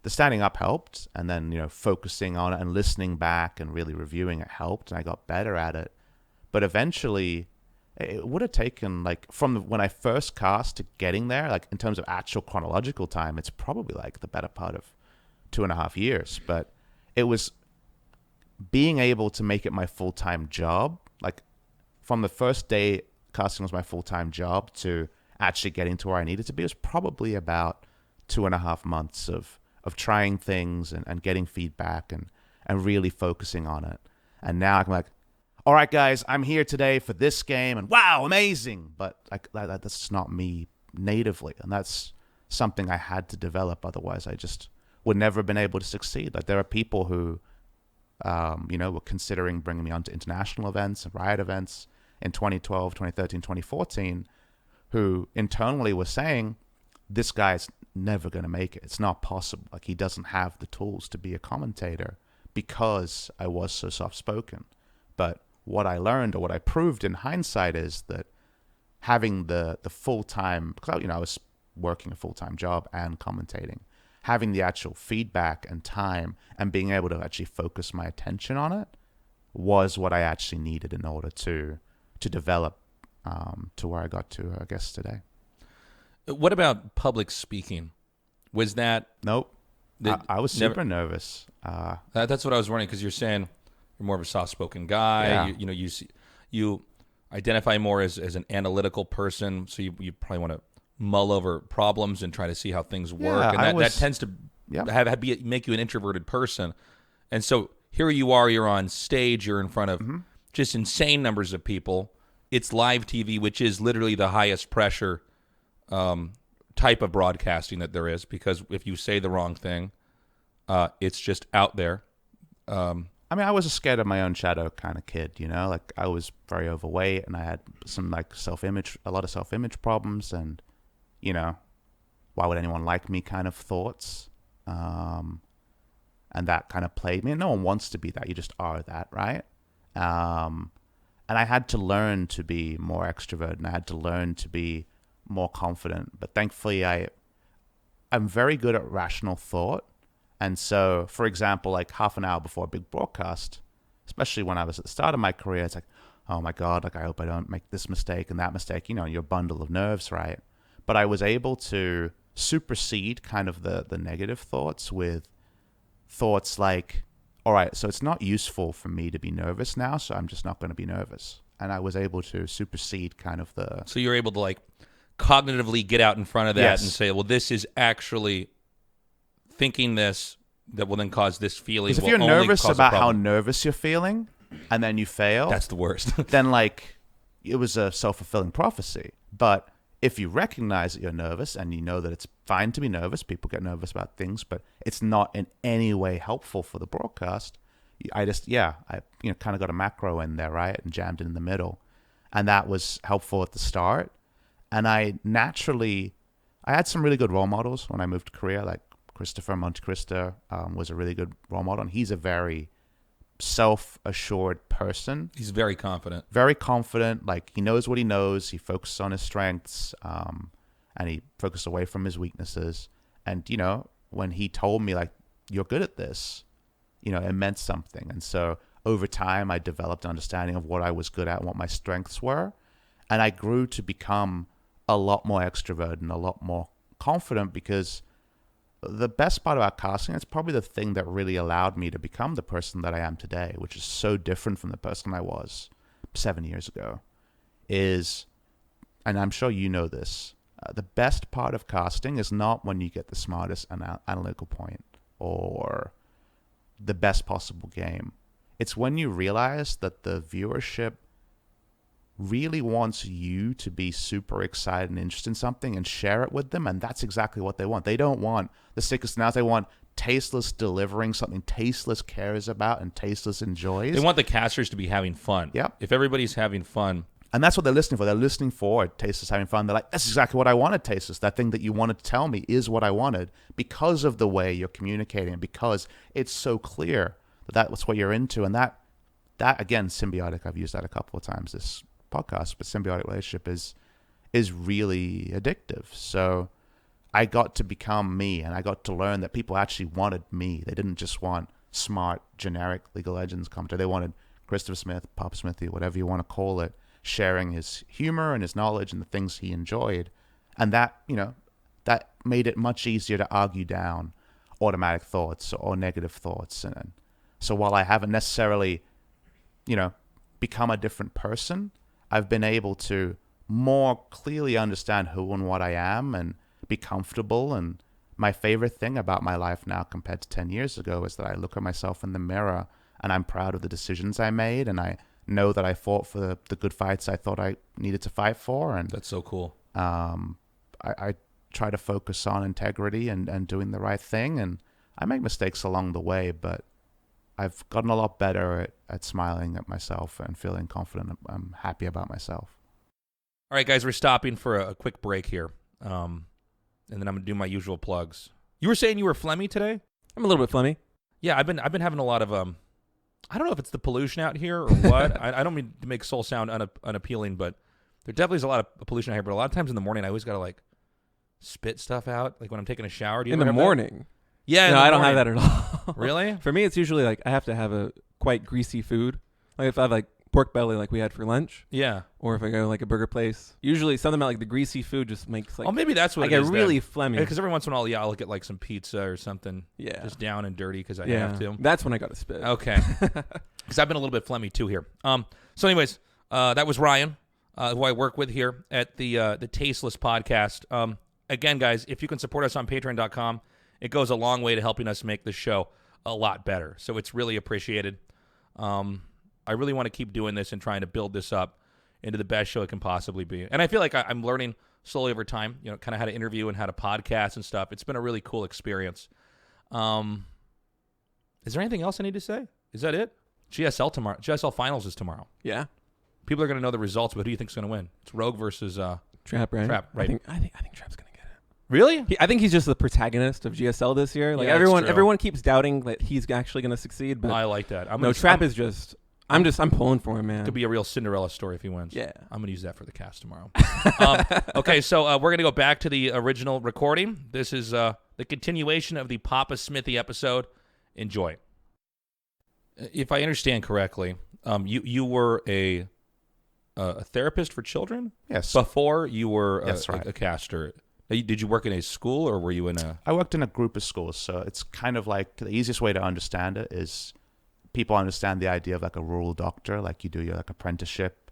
the standing up helped, and then focusing on it and listening back and really reviewing it helped, and I got better at it. But eventually, it would have taken from when I first cast to getting there, in terms of actual chronological time, it's probably the better part of 2.5 years. But it was being able to make it my full-time job. From the first day casting was my full-time job to actually getting to where I needed to be, was probably about 2.5 months of trying things and getting feedback and really focusing on it. And now I'm all right, guys, I'm here today for this game, and wow, amazing. But that's not me natively, and that's something I had to develop. Otherwise, I just would never have been able to succeed. There are people who, were considering bringing me onto international events and Riot events in 2012, 2013, 2014, who internally were saying, this guy's never going to make it. It's not possible. He doesn't have the tools to be a commentator, because I was so soft-spoken. But what I learned, or what I proved in hindsight, is that having the full time, because I was working a full time job and commentating, having the actual feedback and time and being able to actually focus my attention on it was what I actually needed in order to develop to where I got to, I guess, today. What about public speaking? Was that? Nope. I was super nervous. That's what I was wondering, because you're saying you're more of a soft-spoken guy. Yeah. You identify more as an analytical person, so you probably want to mull over problems and try to see how things work, and that tends to make you an introverted person. And so here you are, you're on stage, you're in front of just insane numbers of people. It's live TV, which is literally the highest pressure type of broadcasting that there is, because if you say the wrong thing, it's just out there. I mean, I was a scared of my own shadow kind of kid, like I was very overweight and I had some like a lot of self-image problems, and why would anyone like me kind of thoughts. And that kind of played me. And no one wants to be that. You just are that, right? And I had to learn to be more extroverted, and I had to learn to be more confident. But thankfully, I'm very good at rational thought. And so, for example, like half an hour before a big broadcast, especially when I was at the start of my career, it's like, oh my God, like I hope I don't make this mistake and that mistake. You're a bundle of nerves, right? But I was able to supersede kind of the negative thoughts with thoughts like, all right, so it's not useful for me to be nervous now, so I'm just not going to be nervous. And I was able to supersede kind of the... So you're able to like cognitively get out in front of that and say, well, this is actually thinking this that will then cause this feeling. Because if you're nervous about how nervous you're feeling and then you fail... That's the worst. then like it was a self-fulfilling prophecy. But if you recognize that you're nervous and you know that it's fine to be nervous, people get nervous about things, but it's not in any way helpful for the broadcast. I kind of got a macro in there, right? And jammed it in the middle. And that was helpful at the start. And I had some really good role models when I moved to Korea, like Christopher Monte Cristo was a really good role model. And he's a very self-assured person. He's very confident. Very confident. Like he knows what he knows. He focuses on his strengths, and he focuses away from his weaknesses. And when he told me like, "You're good at this," it meant something. And so over time, I developed an understanding of what I was good at and what my strengths were, and I grew to become a lot more extroverted and a lot more confident, because the best part about casting, it's probably the thing that really allowed me to become the person that I am today, which is so different from the person I was 7 years ago, is, and I'm sure you know this, the best part of casting is not when you get the smartest analytical point or the best possible game. It's when you realize that the viewership really wants you to be super excited and interested in something and share it with them, and that's exactly what they want. They don't want the sickest announcers. They want Tasteless delivering something Tasteless cares about and Tasteless enjoys. They want the casters to be having fun. Yep. If everybody's having fun. And that's what they're listening for. They're listening for Tasteless having fun. They're like, that's exactly what I wanted, Tasteless. That thing that you wanted to tell me is what I wanted, because of the way you're communicating, because it's so clear that that's what you're into. And that again, symbiotic, I've used that a couple of times this podcast, but symbiotic relationship is really addictive. So I got to become me, and I got to learn that people actually wanted me. They didn't just want smart, generic League of Legends commentator. They wanted Christopher Smith, PapaSmithy, whatever you want to call it, sharing his humor and his knowledge and the things he enjoyed. And that, that made it much easier to argue down automatic thoughts or negative thoughts. And so while I haven't necessarily, become a different person, I've been able to more clearly understand who and what I am and be comfortable. And my favorite thing about my life now compared to 10 years ago is that I look at myself in the mirror and I'm proud of the decisions I made, and I know that I fought for the good fights I thought I needed to fight for. And that's so cool. I try to focus on integrity and doing the right thing, and I make mistakes along the way, but I've gotten a lot better at smiling at myself and feeling confident. I'm happy about myself. All right, guys, we're stopping for a quick break here, and then I'm gonna do my usual plugs. You were saying you were phlegmy today? I'm a little bit phlegmy. Yeah, I've been having a lot of I don't know if it's the pollution out here or what. I don't mean to make soul sound unappealing, but There definitely is a lot of pollution out here, but a lot of times in the morning, I always got to like spit stuff out, like when I'm taking a shower. Do you In ever the have that? morning. Yeah, No, in the I don't have morning. that at all. Really? For me, it's usually like I have to have a quite greasy food. Like if I have like pork belly like we had for lunch, Yeah. or if I go to like a burger place, usually something about like the greasy food just makes like Oh, maybe that's what I it get is really phlegmy. Because every once in a while, yeah, I'll get like some pizza or something Yeah. just down and dirty because I yeah. have to. That's when I got to spit. Okay. Because I've been a little bit phlegmy too here. So anyways, that was Ryan, who I work with here at the Tasteless podcast. Again, guys, if you can support us on patreon.com, it goes a long way to helping us make the show a lot better. So it's really appreciated. I really want to keep doing this and trying to build this up into the best show it can possibly be. And I feel like I'm learning slowly over time, kind of how to interview and how to podcast and stuff. It's been a really cool experience. Is there anything else I need to say? Is that it? GSL tomorrow. GSL finals is tomorrow. Yeah. People are going to know the results, but who do you think's going to win? It's Rogue versus Trap, right? Trap, right? I think Trap's gonna get it. Really? I think he's just the protagonist of GSL this year. Like Yeah, that's true. everyone keeps doubting that he's actually gonna succeed, but I like that. Trap is just. I'm pulling for him, man. Could be a real Cinderella story if he wins. Yeah. I'm going to use that for the cast tomorrow. Okay, so we're going to go back to the original recording. This is the continuation of the PapaSmithy episode. Enjoy. If I understand correctly, you were a therapist for children? Yes. Before you were That's right. a caster. Did you work in a school or were you in a... I worked in a group of schools, so it's kind of like the easiest way to understand it is people understand the idea of like a rural doctor, like you do your like apprenticeship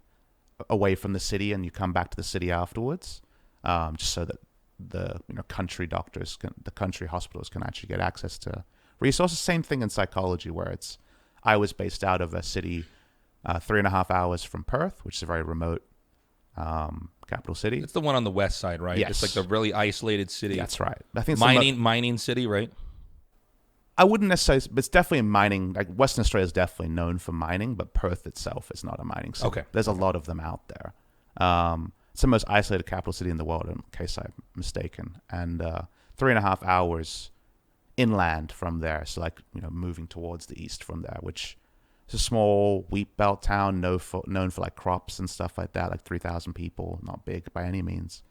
away from the city and you come back to the city afterwards, just so that the country doctors the country hospitals can actually get access to resources. Same thing in psychology, where I was based out of a city 3.5 hours from Perth, which is a very remote capital city. It's the one on the west side, right? Yes. It's like the really isolated city. That's right. I think it's mining city, right? I wouldn't necessarily, but it's definitely mining. Like Western Australia is definitely known for mining, but Perth itself is not a mining city. Okay. There's a lot of them out there. It's the most isolated capital city in the world, in case I'm mistaken. And 3.5 hours inland from there. So like, moving towards the east from there, which is a small wheat belt town known for like crops and stuff like that, like 3,000 people, not big by any means.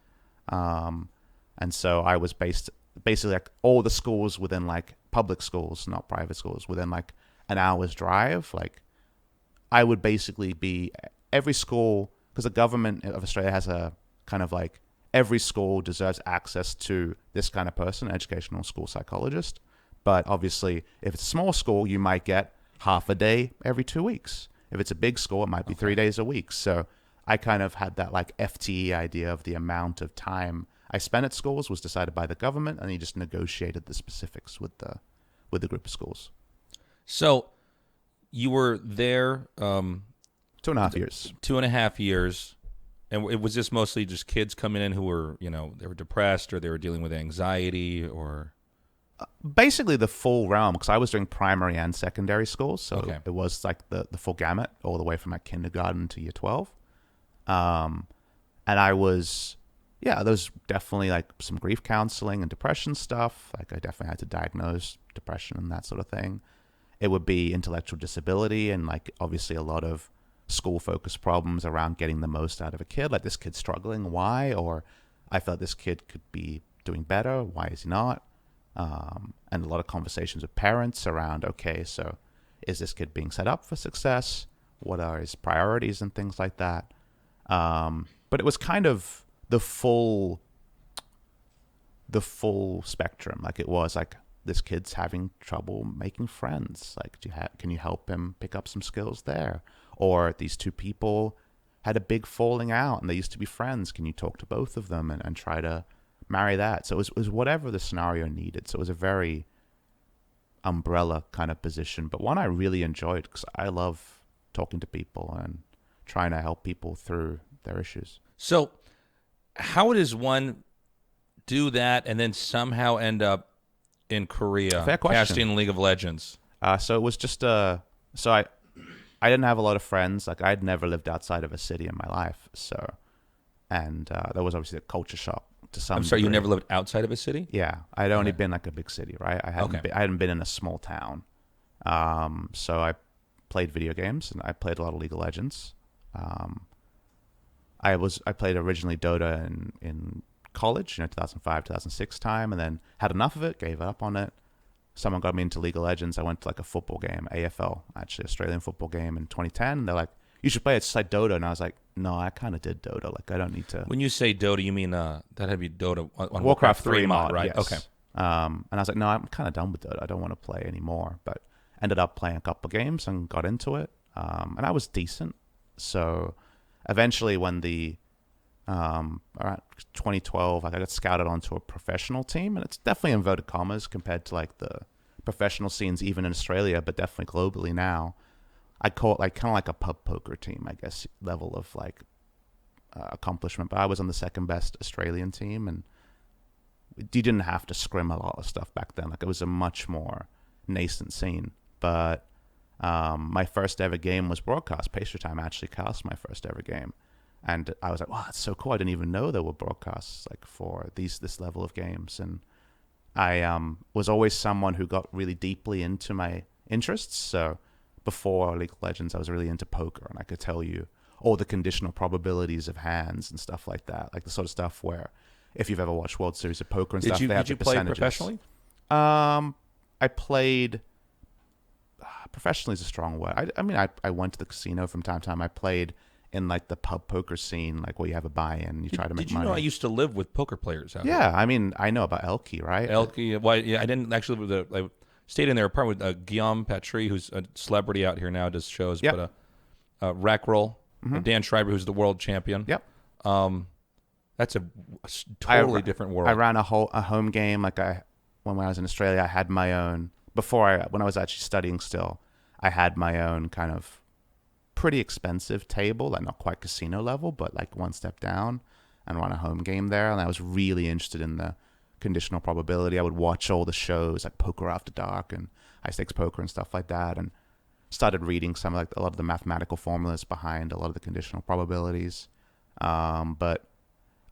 And so I was basically like all the schools within like public schools, not private schools, within like an hour's drive. Like I would basically be every school, because the government of Australia has a kind of like every school deserves access to this kind of person, an educational school psychologist. But obviously if it's a small school, you might get half a day every 2 weeks. If it's a big school, it might be 3 days a week. So I kind of had that like FTE idea of the amount of time I spent at schools was decided by the government, and he just negotiated the specifics with the group of schools. So you were there 2.5 years. 2.5 years, and it was just mostly just kids coming in who were, they were depressed or they were dealing with anxiety or... Basically the full realm, because I was doing primary and secondary schools, so Okay. it was like the full gamut, all the way from like kindergarten to year 12. And I was... Yeah, there was definitely like some grief counseling and depression stuff. Like I definitely had to diagnose depression and that sort of thing. It would be intellectual disability and like obviously a lot of school-focused problems around getting the most out of a kid. Like this kid's struggling, why? Or I felt this kid could be doing better, why is he not? And a lot of conversations with parents around, okay, so is this kid being set up for success? What are his priorities and things like that? But it was kind of the full spectrum. Like it was like this kid's having trouble making friends. Like, can you help him pick up some skills there? Or these two people had a big falling out and they used to be friends. Can you talk to both of them and try to marry that? So it was whatever the scenario needed. So it was a very umbrella kind of position, but one I really enjoyed because I love talking to people and trying to help people through their issues. So how does one do that and then somehow end up in Korea Fair question. casting League of Legends? So it was just so I didn't have a lot of friends. Like I'd never lived outside of a city in my life. So, and there was obviously a culture shock to some I'm sorry, you degree. never lived outside of a city? Yeah, I'd only Okay. been like a big city, right? I hadn't Okay. I hadn't been in a small town. So I played video games and I played a lot of League of Legends. I played originally Dota in college, 2005, 2006 time, and then had enough of it, gave up on it. Someone got me into League of Legends. I went to like a football game, AFL, actually Australian football game in 2010. And they're like, you should play it. It's like Dota. And I was like, no, I kind of did Dota. Like, I don't need to. When you say Dota, you mean that'd be Dota on Warcraft 3 mod, right? yes. Okay. And I was like, no, I'm kind of done with Dota. I don't want to play anymore. But ended up playing a couple of games and got into it. And I was decent. So eventually when around 2012, I got scouted onto a professional team, and it's definitely inverted commas compared to like the professional scenes even in Australia, but definitely globally now. I call it like kind of like a pub poker team, I guess, level of like accomplishment. But I was on the second best Australian team, and you didn't have to scrim a lot of stuff back then. Like it was a much more nascent scene. But my first ever game was broadcast. Pastry Time actually cast my first ever game. And I was like, wow, that's so cool. I didn't even know there were broadcasts like for this level of games. And I was always someone who got really deeply into my interests. So before League of Legends, I was really into poker, and I could tell you all the conditional probabilities of hands and stuff like that, like the sort of stuff where if you've ever watched World Series of Poker and stuff, they have did you the play percentages. professionally? I played professionally is a strong word. I mean, I went to the casino from time to time. I played in like the pub poker scene, like where you have a buy-in, you try to make money. Did you know I used to live with poker players out Yeah, I mean, I know about Elkie, right? Elkie, well, yeah, I didn't actually live with I stayed in their apartment with Guillaume Patry, who's a celebrity out here now, does shows, Yep. but Rackroll, Dan Schreiber, who's the world champion. Yep. That's a totally different world. I ran a home game, like when I was in Australia, I had my own, when I was actually studying still, I had my own kind of pretty expensive table, like not quite casino level, but like one step down, and run a home game there. And I was really interested in the conditional probability. I would watch all the shows like Poker After Dark and High Stakes Poker and stuff like that, and started reading some like a lot of the mathematical formulas behind a lot of the conditional probabilities. But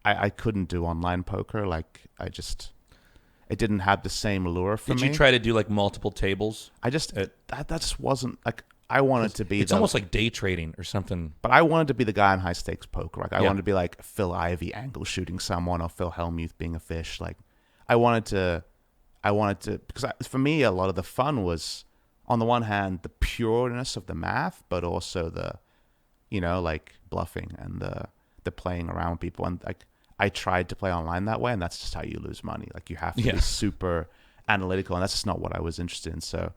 I couldn't do online poker. Like it didn't have the same allure for me. Did you try to do like multiple tables? that just wasn't like, I wanted to be. It's almost like day trading or something. But I wanted to be the guy in high stakes poker. Like I wanted to be like Phil Ivey angle shooting someone, or Phil Hellmuth being a fish. Like I wanted to, because for me a lot of the fun was, on the one hand, the pureness of the math, but also the, like bluffing and the playing around with people. And like I tried to play online that way, and that's just how you lose money. Like you have to be super analytical, and that's just not what I was interested in. So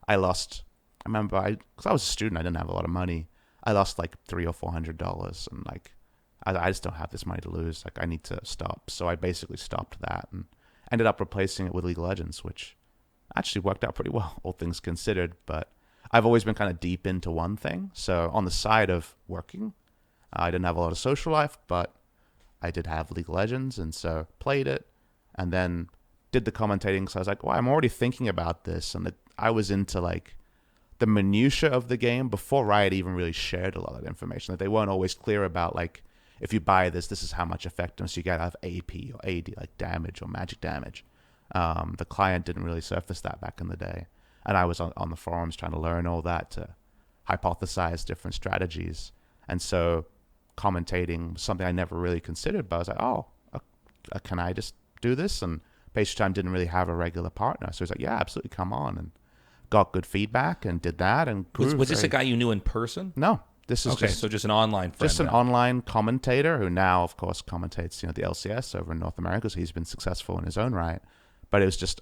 I lost. I remember because I was a student, I didn't have a lot of money. I lost like $300 or $400, and like I just don't have this money to lose. Like I need to stop. So I basically stopped that and ended up replacing it with League of Legends, which actually worked out pretty well, all things considered. But I've always been kind of deep into one thing. So on the side of working, I didn't have a lot of social life, but I did have League of Legends, and so played it, and then did the commentating. So I was like, well, I'm already thinking about this, and I was into like the minutia of the game before Riot even really shared a lot of information. Like they weren't always clear about like, if you buy this is how much effectiveness you get out of AP or AD, like damage or magic damage. The client didn't really surface that back in the day, and I was on the forums trying to learn all that to hypothesize different strategies. And so commentating was something I never really considered, but I was like, can I just do this? And Pastry Time didn't really have a regular partner, so he's like, yeah, absolutely, come on. And got good feedback and did that. And was this a guy you knew in person? No, this is just an online friend. Just an online commentator who now, of course, commentates the LCS over in North America, so he's been successful in his own right. But it was just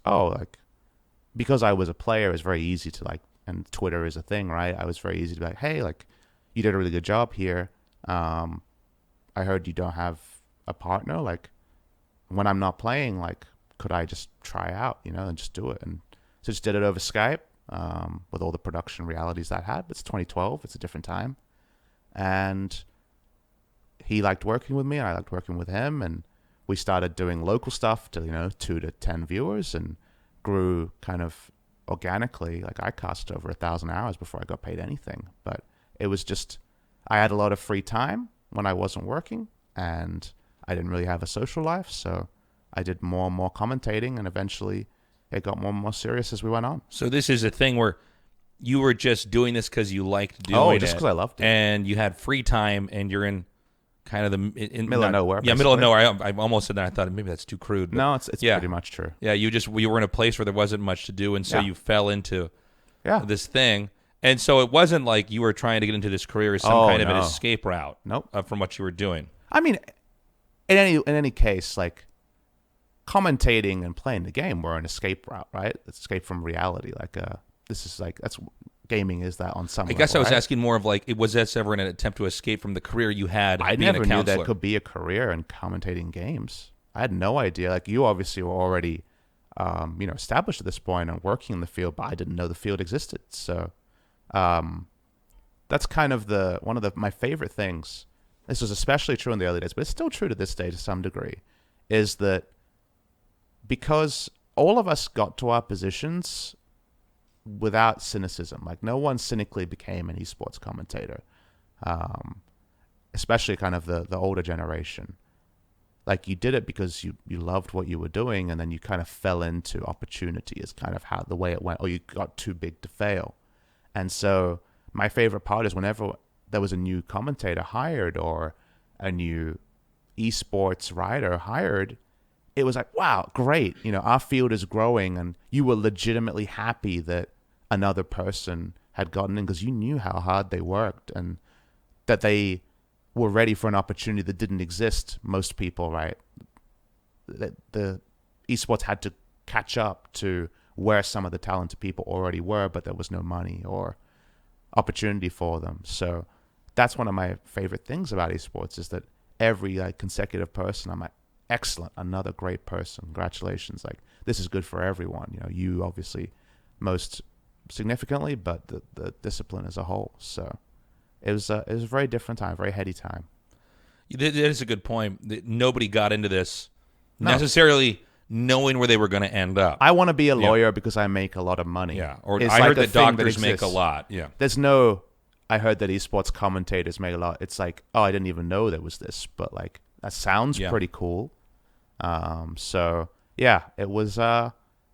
because I was a player, it was very easy to like, and Twitter is a thing, right? I was very easy to be like, hey, like you did a really good job here. I heard you don't have a partner. Like when I'm not playing, like could I just try out, and just do it? And so just did it over Skype. With all the production realities that had. It's 2012. It's a different time. And he liked working with me, and I liked working with him. And we started doing local stuff to, 2 to 10 viewers, and grew kind of organically. Like I cast over 1,000 hours before I got paid anything. But it was just, I had a lot of free time when I wasn't working, and I didn't really have a social life. So I did more and more commentating, and eventually it got more and more serious as we went on. So this is a thing where you were just doing this because you liked doing it. Just because I loved it. And you had free time, and you're in kind of the Middle of nowhere. Yeah, middle of basically. nowhere. I almost said that. I thought maybe that's too crude. But No, it's yeah. pretty much true. Yeah, you were in a place where there wasn't much to do, and so you fell into this thing. And so it wasn't like you were trying to get into this career as some kind of an escape route. Nope. From what you were doing. I mean, in any case, like commentating and playing the game were an escape route, right? It's escape from reality. Like this is like that's gaming is that on some. I guess I was right? asking more of like, was this ever an attempt to escape from the career you had? I being never a knew counselor? there could be a career in commentating games. I had no idea. Like you obviously were already, established at this point and working in the field, but I didn't know the field existed. So, that's kind of one of my favorite things. This was especially true in the early days, but it's still true to this day to some degree, is that because all of us got to our positions without cynicism. Like no one cynically became an esports commentator, especially kind of the older generation. Like you did it because you loved what you were doing, and then you kind of fell into opportunity is kind of how the way it went, or you got too big to fail. And so my favorite part is whenever there was a new commentator hired or a new esports writer hired, it was like, wow, great. Our field is growing, and you were legitimately happy that another person had gotten in because you knew how hard they worked and that they were ready for an opportunity that didn't exist. Most people, right? The esports had to catch up to where some of the talented people already were, but there was no money or opportunity for them. So that's one of my favorite things about esports is that every consecutive person, I'm like, excellent, another great person. Congratulations. Like this is good for everyone. You obviously most significantly, but the discipline as a whole. So it was a very different time, very heady time. That is a good point. That nobody got into this necessarily knowing where they were going to end up. I want to be a lawyer because I make a lot of money. Yeah, or it's I like heard that thing doctors that make a exists. lot. Yeah, There's no. I heard that esports commentators make a lot. It's like, oh, I didn't even know there was this, but like that sounds pretty cool. So yeah, it was an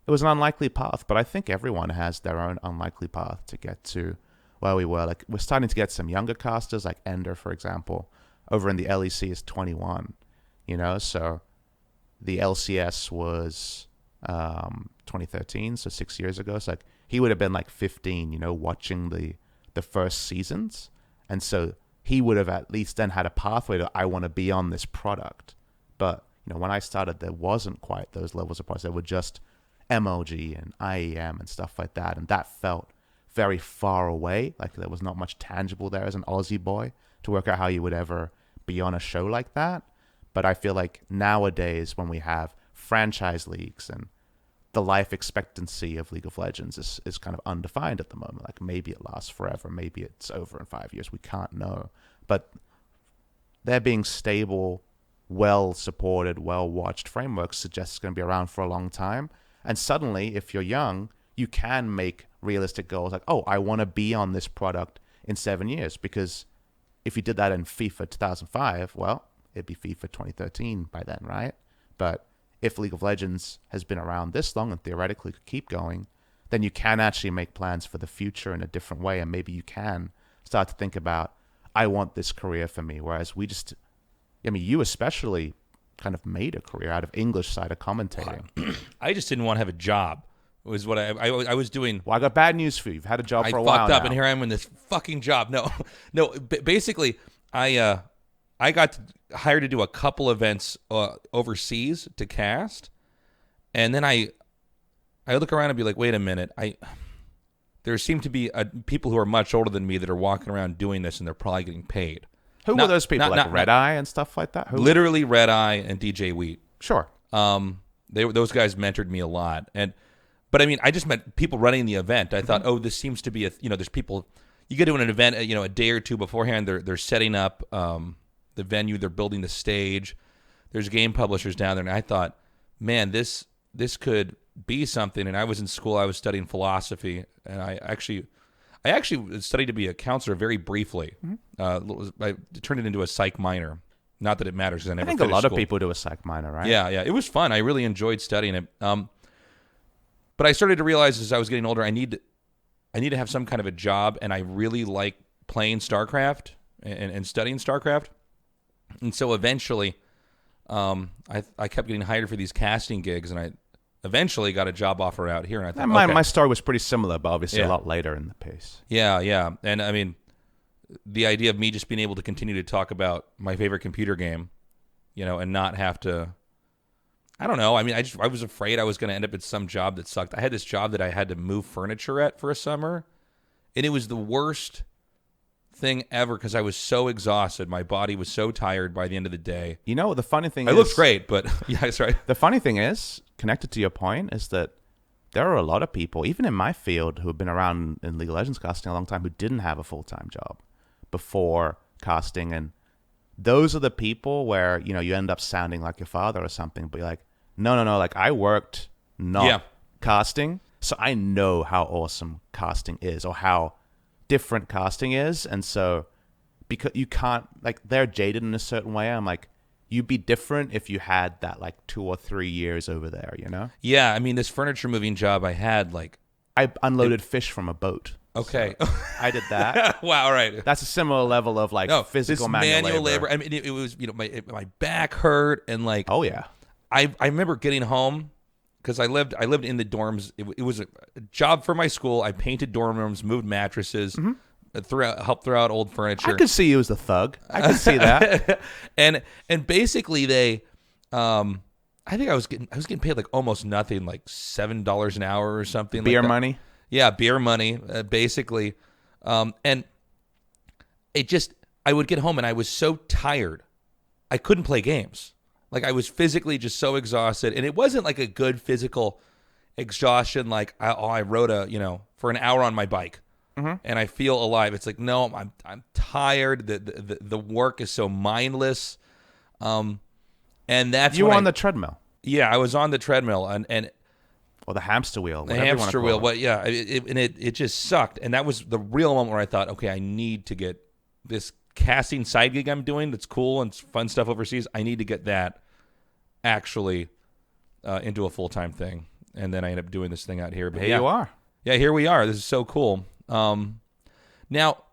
unlikely path, but I think everyone has their own unlikely path to get to where we were. Like we're starting to get some younger casters, like Ender, for example, over in the LEC is 21. So the LCS was 2013, so 6 years ago. So like he would have been like 15, watching the first seasons, and so he would have at least then had a pathway to I want to be on this product. But when I started, there wasn't quite those levels of products. There were just MLG and IEM and stuff like that, and that felt very far away. Like there was not much tangible there as an Aussie boy to work out how you would ever be on a show like that. But I feel like nowadays when we have franchise leagues and the life expectancy of League of Legends is kind of undefined at the moment. Like maybe it lasts forever, maybe it's over in 5 years. We can't know. But there being stable, well-supported, well-watched frameworks suggests it's going to be around for a long time. And suddenly, if you're young, you can make realistic goals like, oh, I want to be on this product in 7 years. Because if you did that in FIFA 2005, well, it'd be FIFA 2013 by then, right? But if League of Legends has been around this long and theoretically could keep going, then you can actually make plans for the future in a different way. And maybe you can start to think about, I want this career for me. Whereas you especially kind of made a career out of English side of commentating. I just didn't want to have a job. Was what I was doing. Well, I got bad news for you. You've had a job for a I while fucked up, now. and here I am in this fucking job. No. Basically, I got hired to do a couple events overseas to cast, and then I look around and be like, wait a minute, there seem to be people who are much older than me that are walking around doing this, and they're probably getting paid. Who were those people? Like Red Eye and stuff like that? Who? Literally Red Eye and DJ Wheat. Sure. Those guys mentored me a lot, but I mean, I just met people running the event. I thought, oh, this seems to be there's people. You get to an event, a day or two beforehand. They're setting up the venue. They're building the stage. There's game publishers down there, and I thought, man, this could be something. And I was in school. I was studying philosophy, and I actually studied to be a counselor very briefly. I turned it into a psych minor. Not that it matters, because I never. I think a lot school. of people do a psych minor, right? Yeah. It was fun. I really enjoyed studying it. But I started to realize as I was getting older, I need to have some kind of a job, and I really like playing StarCraft and studying StarCraft. And so eventually, I kept getting hired for these casting gigs, and I eventually got a job offer out here. And I thought, My story was pretty similar, but obviously a lot later in the piece. Yeah. And I mean, the idea of me just being able to continue to talk about my favorite computer game, and not have to, I don't know. I mean, I was afraid I was going to end up at some job that sucked. I had this job that I had to move furniture at for a summer, and it was the worst thing ever because I was so exhausted. My body was so tired by the end of the day. The funny thing is... It looks great, but yeah, that's right. The funny thing is, connected to your point, is that there are a lot of people, even in my field, who have been around in League of Legends casting a long time who didn't have a full-time job before casting. And those are the people where, you end up sounding like your father or something, but you're like, no. Like, I worked not casting, so I know how awesome casting is or how different casting is. And so because you can't, like, they're jaded in a certain way. I'm like, you'd be different if you had that like 2 or 3 years over there, Yeah, I mean, this furniture moving job I had, like, I unloaded fish from a boat. Okay. So I did that. Wow, all right. That's a similar level of like physical manual labor. I mean, it was, my back hurt, and like, oh yeah. I remember getting home because I lived in the dorms. It was a job for my school. I painted dorm rooms, moved mattresses, helped throw out old furniture. I could see you as the thug. I could see that. and basically they, I think I was getting paid like almost nothing, like $7 an hour or something. Beer like that. money. Yeah, beer money, basically. And it just, I would get home and I was so tired, I couldn't play games. Like, I was physically just so exhausted, and it wasn't like a good physical exhaustion. Like, I rode for an hour on my bike, and I feel alive. It's like, no, I'm tired. The work is so mindless. And that's you were on the treadmill. Yeah, I was on the treadmill, and or the hamster wheel. The hamster wheel. Well, yeah, it just sucked, and that was the real moment where I thought, okay, I need to get this casting side gig I'm doing. That's cool and it's fun stuff overseas. I need to get that actually into a full-time thing. And then I ended up doing this thing out here. But you are. Yeah, here we are. This is so cool. Now,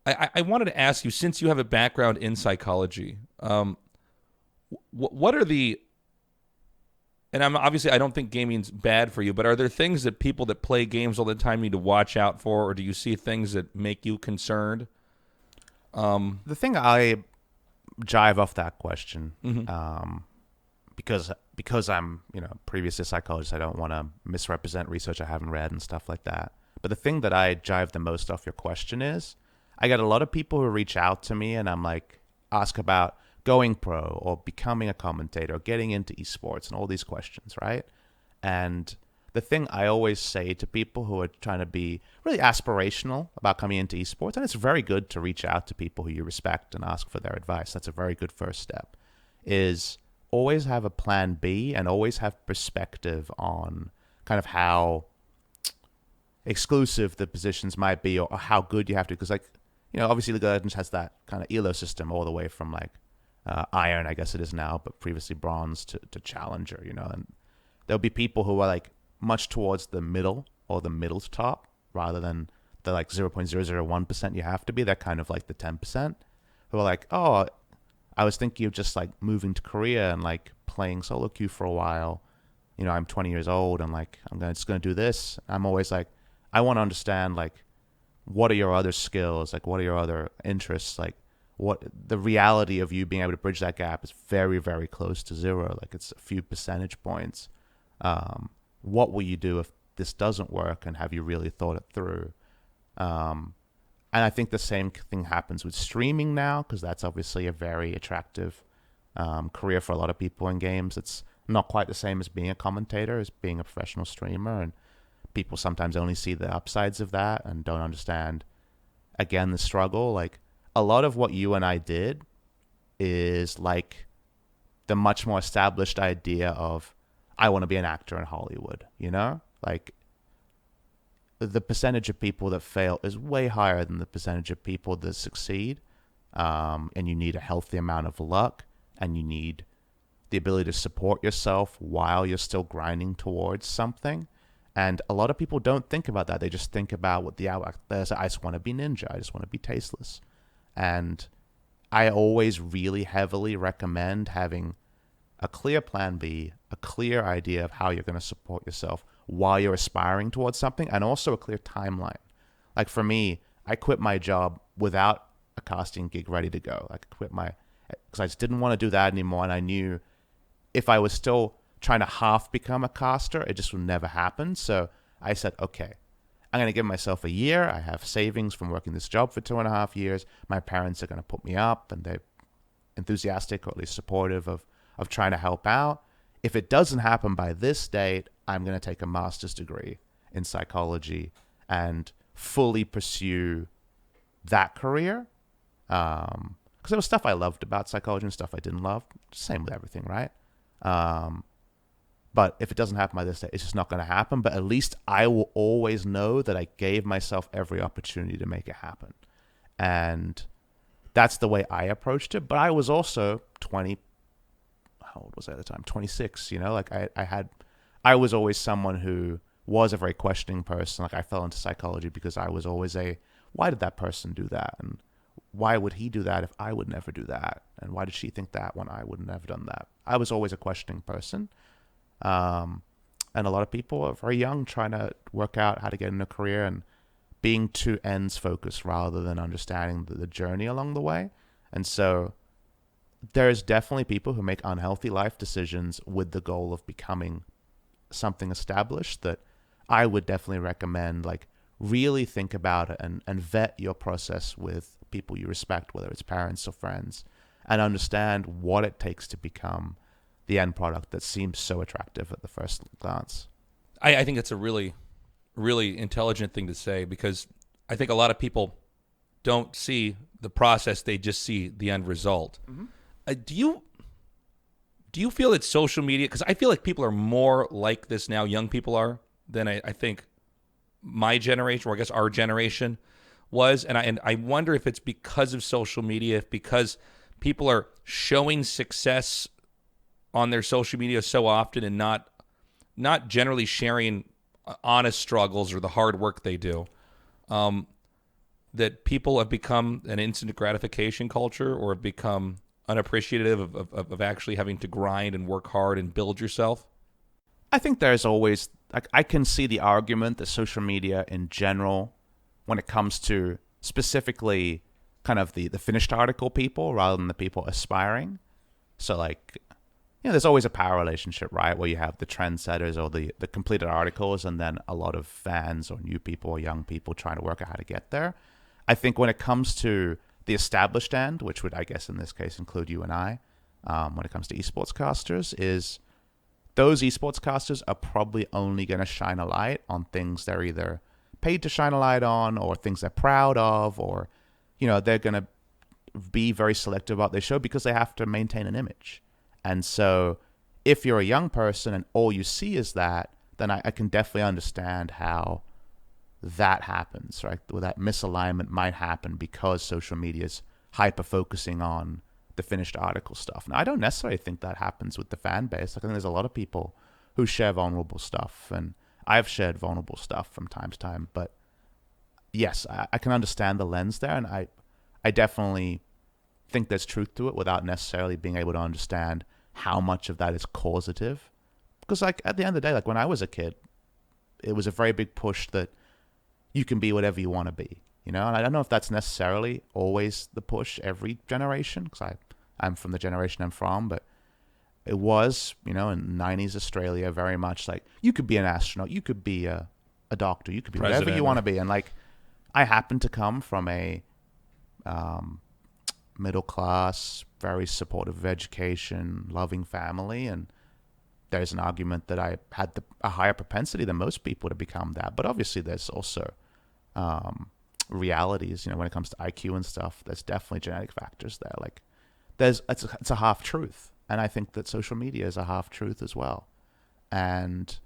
I wanted to ask you, since you have a background in psychology, what are the... And I don't think gaming's bad for you, but are there things that people that play games all the time need to watch out for, or do you see things that make you concerned? The thing I jive off that question, because I'm previously a psychologist, I don't want to misrepresent research I haven't read and stuff like that. But the thing that I jive the most off your question is, I get a lot of people who reach out to me and I'm like, ask about going pro or becoming a commentator or getting into esports and all these questions, right? And the thing I always say to people who are trying to be really aspirational about coming into esports, and it's very good to reach out to people who you respect and ask for their advice. That's a very good first step, is always have a plan B and always have perspective on kind of how exclusive the positions might be or how good you have to. Because, obviously League of Legends has that kind of elo system all the way from, Iron, I guess it is now, but previously Bronze to Challenger, and there'll be people who are, much towards the middle or the middle to top rather than the, 0.001% you have to be. They're kind of like the 10% who are like, oh, I was thinking of just, moving to Korea and, playing solo queue for a while. I'm 20 years old and, I'm just going to do this. I'm always I want to understand, what are your other skills? What are your other interests? What the reality of you being able to bridge that gap is very, very close to zero. It's a few percentage points. What will you do if this doesn't work, and have you really thought it through? And I think the same thing happens with streaming now, because that's obviously a very attractive career for a lot of people in games. It's not quite the same as being a commentator, as being a professional streamer, and people sometimes only see the upsides of that and don't understand, again, the struggle. A lot of what you and I did is the much more established idea of, I want to be an actor in Hollywood, the percentage of people that fail is way higher than the percentage of people that succeed. And you need a healthy amount of luck, and you need the ability to support yourself while you're still grinding towards something. And a lot of people don't think about that. They just think about what the outlet is. I just want to be Ninja. I just want to be Tasteless. And I always really heavily recommend having a clear plan B, a clear idea of how you're going to support yourself while you're aspiring towards something, and also a clear timeline. Like for me, I quit my job without a casting gig ready to go. Like I quit because I just didn't want to do that anymore, and I knew if I was still trying to half become a caster, it just would never happen. So I said, okay, I'm going to give myself a year. I have savings from working this job for 2.5 years. My parents are going to put me up, and they're enthusiastic or at least supportive of trying to help out. If it doesn't happen by this date, I'm going to take a master's degree in psychology and fully pursue that career. Because there was stuff I loved about psychology and stuff I didn't love. Same with everything, right? But if it doesn't happen by this day, it's just not going to happen. But at least I will always know that I gave myself every opportunity to make it happen. And that's the way I approached it. But I was also 20. How old was I at the time? 26. You know, like I was always someone who was a very questioning person. Like I fell into psychology because I was always why did that person do that? And why would he do that if I would never do that? And why did she think that when I would have never done that? I was always a questioning person. And a lot of people are very young trying to work out how to get in a career and being too ends focused rather than understanding the journey along the way. And so there's definitely people who make unhealthy life decisions with the goal of becoming something established that I would definitely recommend, like, really think about it and vet your process with people you respect, whether it's parents or friends, and understand what it takes to become the end product that seems so attractive at the first glance. I think it's a really, really intelligent thing to say, because I think a lot of people don't see the process, they just see the end result. Mm-hmm. Do you feel that social media, because I feel like people are more like this now, young people are, than I think my generation, or I guess our generation was, and I wonder if it's because of social media, if because people are showing success on their social media so often and not generally sharing honest struggles or the hard work they do, that people have become an instant gratification culture, or have become unappreciative of actually having to grind and work hard and build yourself? I think there's always, like, I can see the argument that social media in general, when it comes to specifically kind of the finished article people rather than the people aspiring. So, like, you know, there's always a power relationship, right? Where you have the trendsetters or the completed articles, and then a lot of fans or new people or young people trying to work out how to get there. I think when it comes to the established end, which would, I guess, in this case include you and I, when it comes to esports casters, is those esports casters are probably only going to shine a light on things they're either paid to shine a light on, or things they're proud of, or, you know, they're going to be very selective about their show because they have to maintain an image. And so if you're a young person and all you see is that, then I can definitely understand how that happens, right? Well, that misalignment might happen because social media is hyper-focusing on the finished article stuff. Now, I don't necessarily think that happens with the fan base. Like, I think there's a lot of people who share vulnerable stuff, and I've shared vulnerable stuff from time to time. But yes, I can understand the lens there, and I definitely think there's truth to it without necessarily being able to understand how much of that is causative. Because, like, at the end of the day, like, when I was a kid, it was a very big push that you can be whatever you want to be, you know? And I don't know if that's necessarily always the push every generation, because I'm from the generation I'm from, but it was, you know, in 90s Australia, very much like, you could be an astronaut, you could be a doctor, you could be whatever you want to be. And, like, I happen to come from a middle class, very supportive of education, loving family, and there's an argument that I had a higher propensity than most people to become that. But obviously there's also realities, you know, when it comes to IQ and stuff. There's definitely genetic factors there. Like, it's a half truth, and I think that social media is a half truth as well. And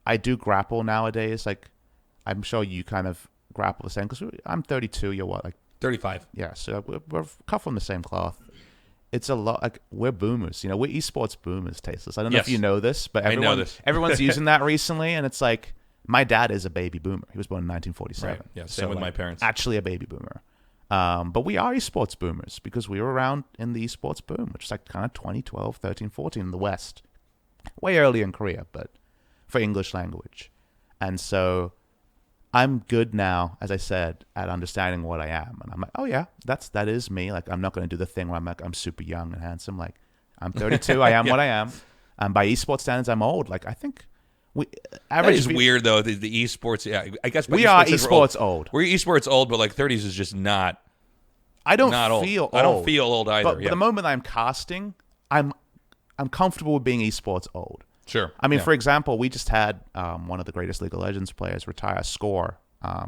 I do grapple nowadays. Like, I'm sure you kind of grapple the same, because I'm 32. You're what, like 35? Yeah, so we're cut from the same cloth. It's a lot, like, we're boomers, you know, we're esports boomers, Tasteless. I don't know if you know this, but everyone's using that recently, and it's like, my dad is a baby boomer. He was born in 1947. Right. Yeah, same with my parents. Actually a baby boomer. But we are esports boomers because we were around in the esports boom, which is like kind of 2012, 13, 14 in the West. Way early in Korea, but for English language. And so I'm good now, as I said, at understanding what I am. And I'm like, oh yeah, that is me. Like, I'm not going to do the thing where I'm like, I'm super young and handsome. Like, I'm 32. I am what I am. And by esports standards, I'm old. Like, I think That is weird though. The esports. Yeah, I guess we are esports old. We're esports old, but like 30s is just not. I don't not feel old. I don't feel old either. But the moment I'm casting, I'm comfortable with being esports old. Sure. I mean, for example, we just had one of the greatest League of Legends players retire, Score,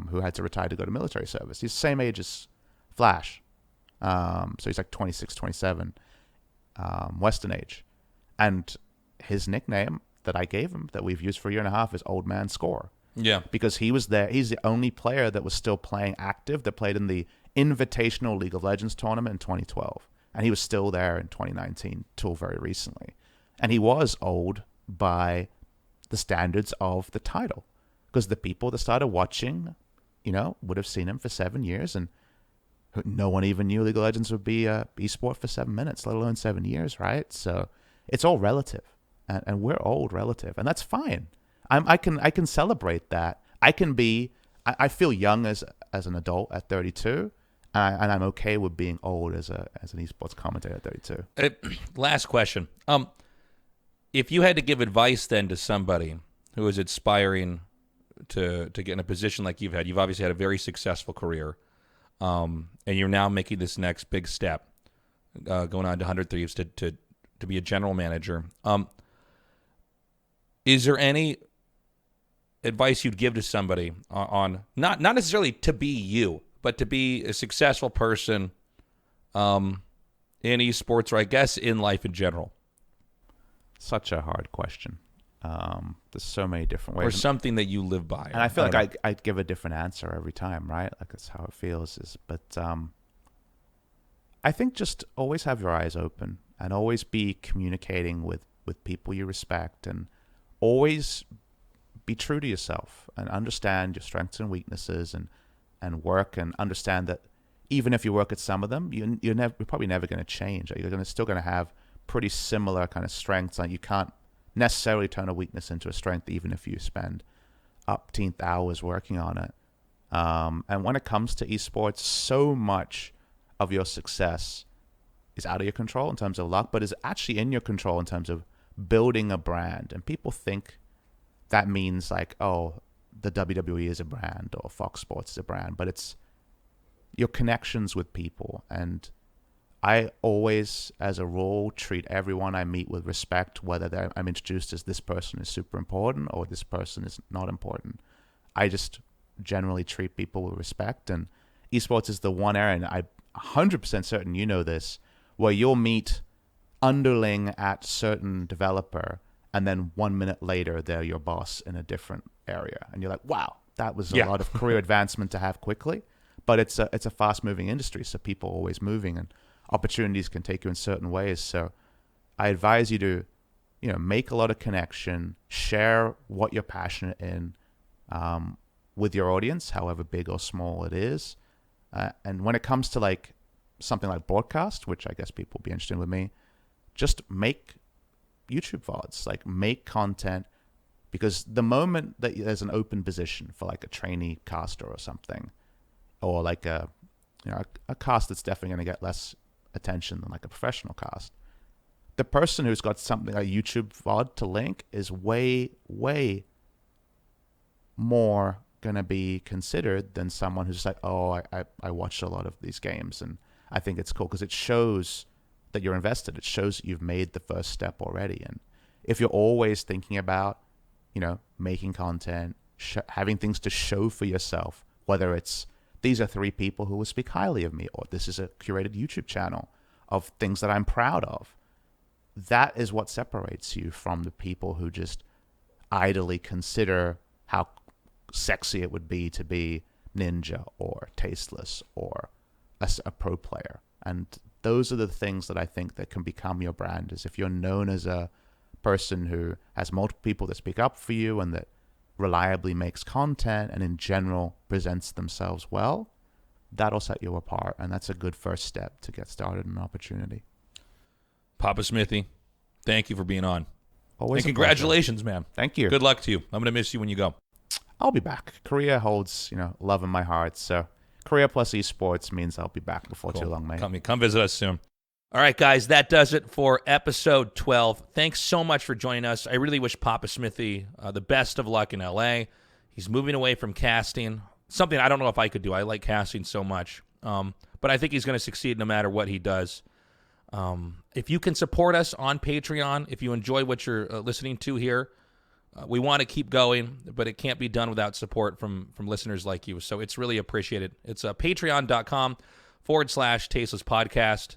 who had to retire to go to military service. He's the same age as Flash. So he's like 26, 27, Western age. And his nickname that I gave him, that we've used for a year and a half, is Old Man Score. Yeah. Because he was there. He's the only player that was still playing active, that played in the Invitational League of Legends tournament in 2012. And he was still there in 2019 till very recently. And he was old by the standards of the title, because the people that started watching, would have seen him for 7 years, and no one even knew League of Legends would be a esport for 7 minutes, let alone 7 years, right? So it's all relative, and we're old relative, and that's fine. I can celebrate that. I feel young as an adult at 32, and I'm okay with being old as an esports commentator at 32. Last question. If you had to give advice then to somebody who is aspiring to get in a position like you've obviously had a very successful career, and you're now making this next big step, going on to 100 Thieves to be a general manager. Is there any advice you'd give to somebody on not necessarily to be you, but to be a successful person in esports, or I guess in life in general? Such a hard question. There's so many different ways. Or something that you live by. And I feel like I'd give a different answer every time, right? Like, that's how it feels. But I think just always have your eyes open, and always be communicating with people you respect, and always be true to yourself, and understand your strengths and weaknesses, and work, and understand that even if you work at some of them, you're probably never going to change. You're still going to have pretty similar kind of strengths. Like, you can't necessarily turn a weakness into a strength, even if you spend upteenth hours working on it. And when it comes to esports, so much of your success is out of your control in terms of luck, but is actually in your control in terms of building a brand. And people think that means like, oh, the WWE is a brand, or Fox Sports is a brand, but it's your connections with people. And I always, as a rule, treat everyone I meet with respect, whether I'm introduced as this person is super important or this person is not important. I just generally treat people with respect, and esports is the one area, and I'm 100% certain you know this, where you'll meet underling at certain developer, and then 1 minute later they're your boss in a different area, and you're like, wow, that was a lot of career advancement to have quickly. But it's a fast-moving industry, so people are always moving, and opportunities can take you in certain ways. So I advise you to, make a lot of connection, share what you're passionate in with your audience, however big or small it is. And when it comes to like something like broadcast, which I guess people will be interested in with me, just make YouTube VODs, like make content, because the moment that there's an open position for like a trainee caster or something, or like a cast that's definitely going to get less attention than like a professional cast, the person who's got something like YouTube VOD to link is way, way more going to be considered than someone who's like, oh, I watched a lot of these games and I think it's cool, because it shows that you're invested. It shows that you've made the first step already. And if you're always thinking about, making content, having things to show for yourself, whether it's these are 3 people who will speak highly of me, or this is a curated YouTube channel of things that I'm proud of, that is what separates you from the people who just idly consider how sexy it would be to be Ninja or Tasteless or a pro player. And those are the things that I think that can become your brand, is if you're known as a person who has multiple people that speak up for you and that reliably makes content and in general presents themselves well, that'll set you apart, and that's a good first step to get started in an opportunity. PapaSmithy, thank you for being on. Always and congratulations, man. Thank you. Good luck to you. I'm going to miss you when you go. I'll be back. Korea holds, love in my heart. So Korea plus esports means I'll be back before too long, mate. Come visit us soon. All right, guys, that does it for episode 12. Thanks so much for joining us. I really wish PapaSmithy the best of luck in LA. He's moving away from casting, something I don't know if I could do. I like casting so much. But I think he's going to succeed no matter what he does. If you can support us on Patreon, if you enjoy what you're listening to here, we want to keep going, but it can't be done without support from listeners like you. So it's really appreciated. It's patreon.com/Tasteless Podcast.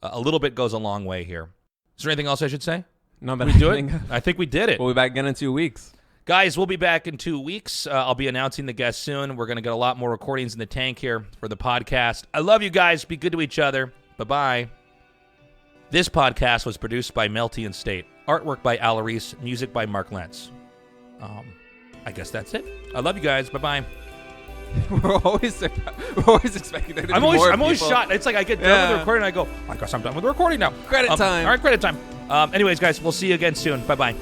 A little bit goes a long way here. Is there anything else I should say? No, but we do it? I think we did it. We'll be back again in 2 weeks. Guys, we'll be back in 2 weeks. I'll be announcing the guests soon. We're going to get a lot more recordings in the tank here for the podcast. I love you guys. Be good to each other. Bye-bye. This podcast was produced by Melty and State. Artwork by Alarise. Music by Mark Lentz. I guess that's it. I love you guys. Bye-bye. We're always expecting there to be I'm more always people. shocked. It's like I get done with the recording and I go, I guess I'm done with the recording now. Credit time. All right, credit time. Anyways, guys, we'll see you again soon. Bye-bye.